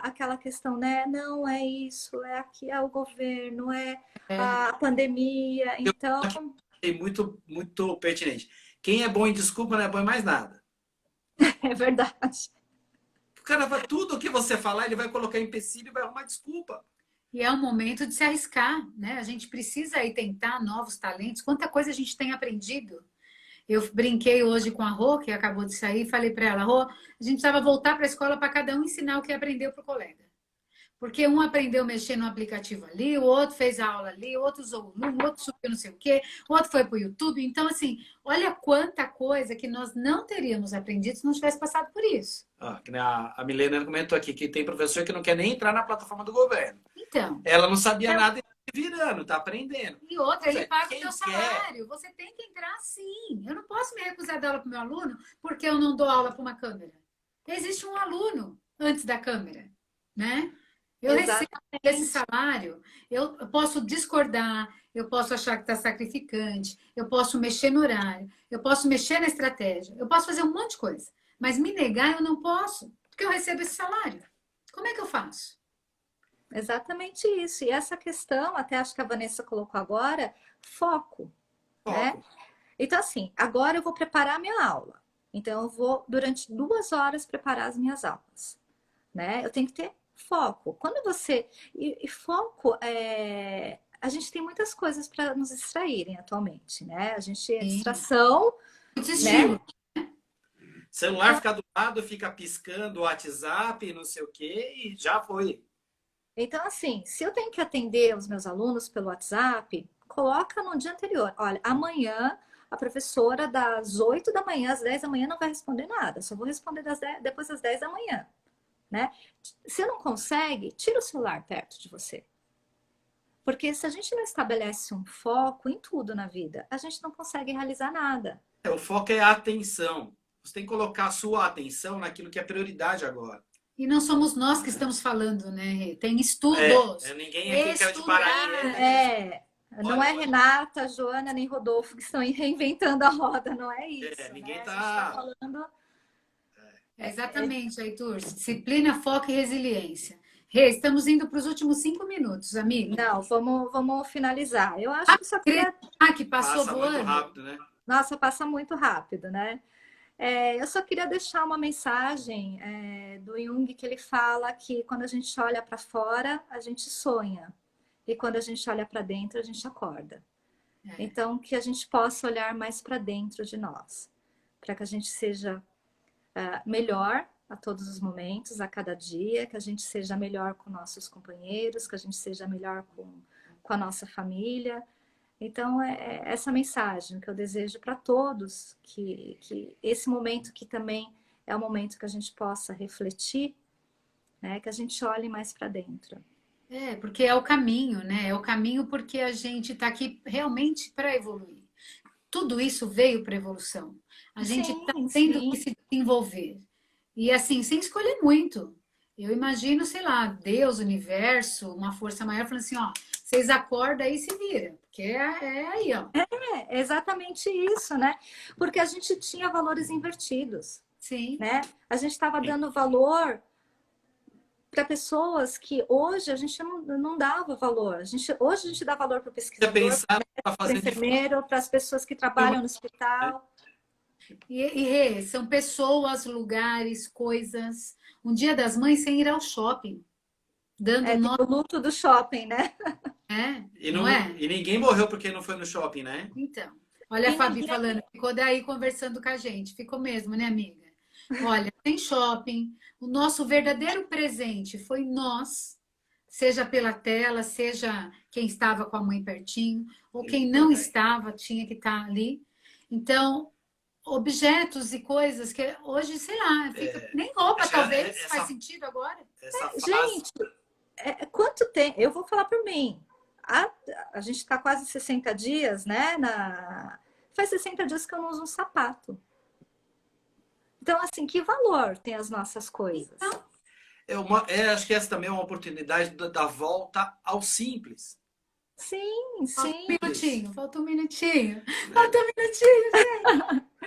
aquela questão, né? Não é isso, é aqui, é o governo, é É, a pandemia. Eu Então, achei muito pertinente. Quem é bom em desculpa não é bom em mais nada. é verdade. O cara vai, tudo que você falar, ele vai colocar empecilho e vai arrumar desculpa. e é o momento de se arriscar, né? A gente precisa aí tentar novos talentos. Quanta coisa a gente tem aprendido. Eu brinquei hoje com a Rô, que acabou de sair, e falei para ela, Rô, a gente precisava voltar para a escola para cada um ensinar o que aprendeu para o colega. Porque um aprendeu a mexer no aplicativo ali, o outro fez a aula ali, o outro usou o Loom, o outro subiu não sei o quê, o outro foi para o YouTube. Então, assim, olha quanta coisa que nós não teríamos aprendido se não tivesse passado por isso. Que nem a Milena comentou aqui que tem professor que não quer nem entrar na plataforma do governo. Então, Ela não sabia nada e tá virando, tá aprendendo. e outra, ele paga o Quem teu quer? salário. Você tem que entrar sim. Eu não posso me recusar da aula para o meu aluno porque eu não dou aula para uma câmera. Existe um aluno antes da câmera, né? Eu recebo esse Exatamente. salário, eu posso discordar, eu posso achar que está sacrificante, eu posso mexer no horário, eu posso mexer na estratégia, eu posso fazer um monte de coisa, mas me negar eu não posso, porque eu recebo esse salário. Como é que eu faço? Exatamente isso. E essa questão, até acho que a Vanessa colocou agora, foco, né? Foco. Então, assim, agora eu vou preparar a minha aula. Então, eu vou, durante 2 horas, preparar as minhas aulas, né? Eu tenho que ter foco. Quando você... E foco, a gente tem muitas coisas para nos distraírem atualmente, né? A gente é Sim, distração, muito né? estímulo. Celular fica do lado, fica piscando, WhatsApp, não sei o quê, e já foi. Então, assim, se eu tenho que atender os meus alunos pelo WhatsApp, coloca no dia anterior. Olha, amanhã a professora das 8 da manhã às 10 da manhã não vai responder nada. Só vou responder depois das 10 da manhã, né? Se não consegue, tira o celular perto de você. Porque se a gente não estabelece um foco em tudo na vida, a gente não consegue realizar nada. O foco é a atenção. Você tem que colocar a sua atenção naquilo que é prioridade agora. E não somos nós que estamos falando, né, Rê? Tem É, estudos. ninguém aqui caiu de Estudar. paraquedas. Não é Renata, Joana nem Rodolfo que estão reinventando a roda, não é isso, Ninguém né? A gente está tá. falando. Exatamente, Heitor. Disciplina, foco e resiliência. Rê, estamos indo para os últimos 5 minutos, amiga. Não, vamos finalizar. Eu acho que só queria. Que passou Passa muito voando. rápido, né? Nossa, passa muito rápido, né? Eu só queria deixar uma mensagem do Jung que ele fala que quando a gente olha para fora, a gente sonha. E quando a gente olha para dentro, a gente acorda. Então, que a gente possa olhar mais para dentro de nós, para que a gente seja melhor a todos os momentos, a cada dia, que a gente seja melhor com nossos companheiros, que a gente seja melhor com a nossa família. Então, é essa mensagem que eu desejo para todos, que esse momento que também é o momento que a gente possa refletir, né, que a gente olhe mais para dentro. Porque é o caminho, né? É o caminho porque a gente está aqui realmente para evoluir. Tudo isso veio para evolução. A gente está Sim, tendo sim. que se desenvolver. E assim, sem escolher muito. Eu imagino, sei lá, Deus, universo, uma força maior, falando assim, ó, vocês acordam aí e se vira. Porque é aí, ó. É exatamente isso, né? Porque a gente tinha valores invertidos, Sim. né? A gente estava dando valor para pessoas que hoje a gente não dava valor. Hoje a gente dá valor para o pesquisador, para o enfermeiro, para as pessoas que trabalham no hospital. E são pessoas, lugares, coisas. Um dia das mães sem ir ao shopping. Dando Tem nota. o luto do shopping, né? Não é? E ninguém morreu porque não foi no shopping, né? Então, olha a Fabi falando, ficou daí conversando com a gente. Ficou mesmo, né, amiga? Olha, tem shopping. O nosso verdadeiro presente foi nós, seja pela tela, seja quem estava com a mãe pertinho, ou quem não estava, tinha que estar ali. Então, objetos e coisas que hoje, sei lá, nem roupa talvez faz sentido agora. Gente, quanto tempo? Eu vou falar por mim. A gente está quase 60 dias, né? Faz 60 dias que eu não uso um sapato. Então, assim, que valor tem as nossas coisas? Acho que essa também é uma oportunidade da volta ao simples. Sim, sim. Falta um minutinho.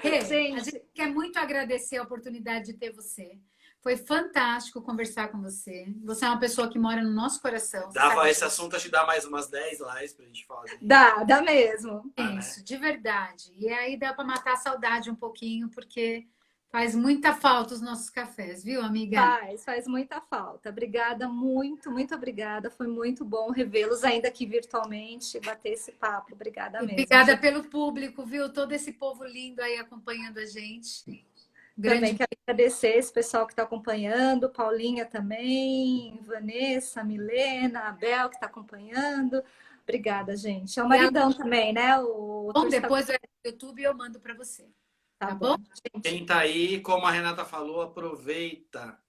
Gente. A gente quer muito agradecer a oportunidade de ter você. Foi fantástico conversar com você. Você é uma pessoa que mora no nosso coração. Esse assunto, acho que dá mais umas 10 lives pra gente fazer. Dá mesmo. Isso, de verdade. E aí dá para matar a saudade um pouquinho, porque faz muita falta os nossos cafés, viu, amiga? Faz muita falta. Obrigada, muito obrigada. Foi muito bom revê-los ainda aqui virtualmente, bater esse papo. Obrigada mesmo. Obrigada pelo público, viu? Todo esse povo lindo aí acompanhando a gente. Também quero agradecer esse pessoal que está acompanhando, Paulinha também, Vanessa, Milena, Abel que está acompanhando. Obrigada, gente. É o maridão também, né? Bom, depois do YouTube eu mando para você. Tá bom? Quem tá aí, como a Renata falou, aproveita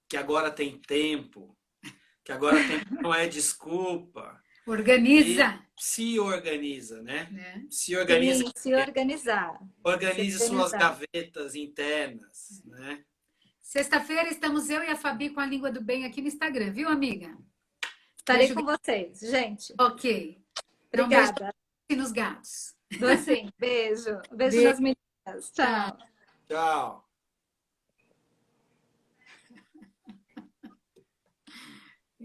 que agora tem tempo, que agora tempo não é desculpa. Organiza. E se organiza, né? Se organiza. Sim, se organizar. Organize suas gavetas internas, né? Sexta-feira estamos eu e a Fabi com a Língua do Bem aqui no Instagram, viu, amiga? Estarei Beijo com vocês, gente. Ok. Então, beijo Obrigada. nos gatos. Dou sim. Beijo. Beijo Beijo. nas meninas. Tchau. Tchau.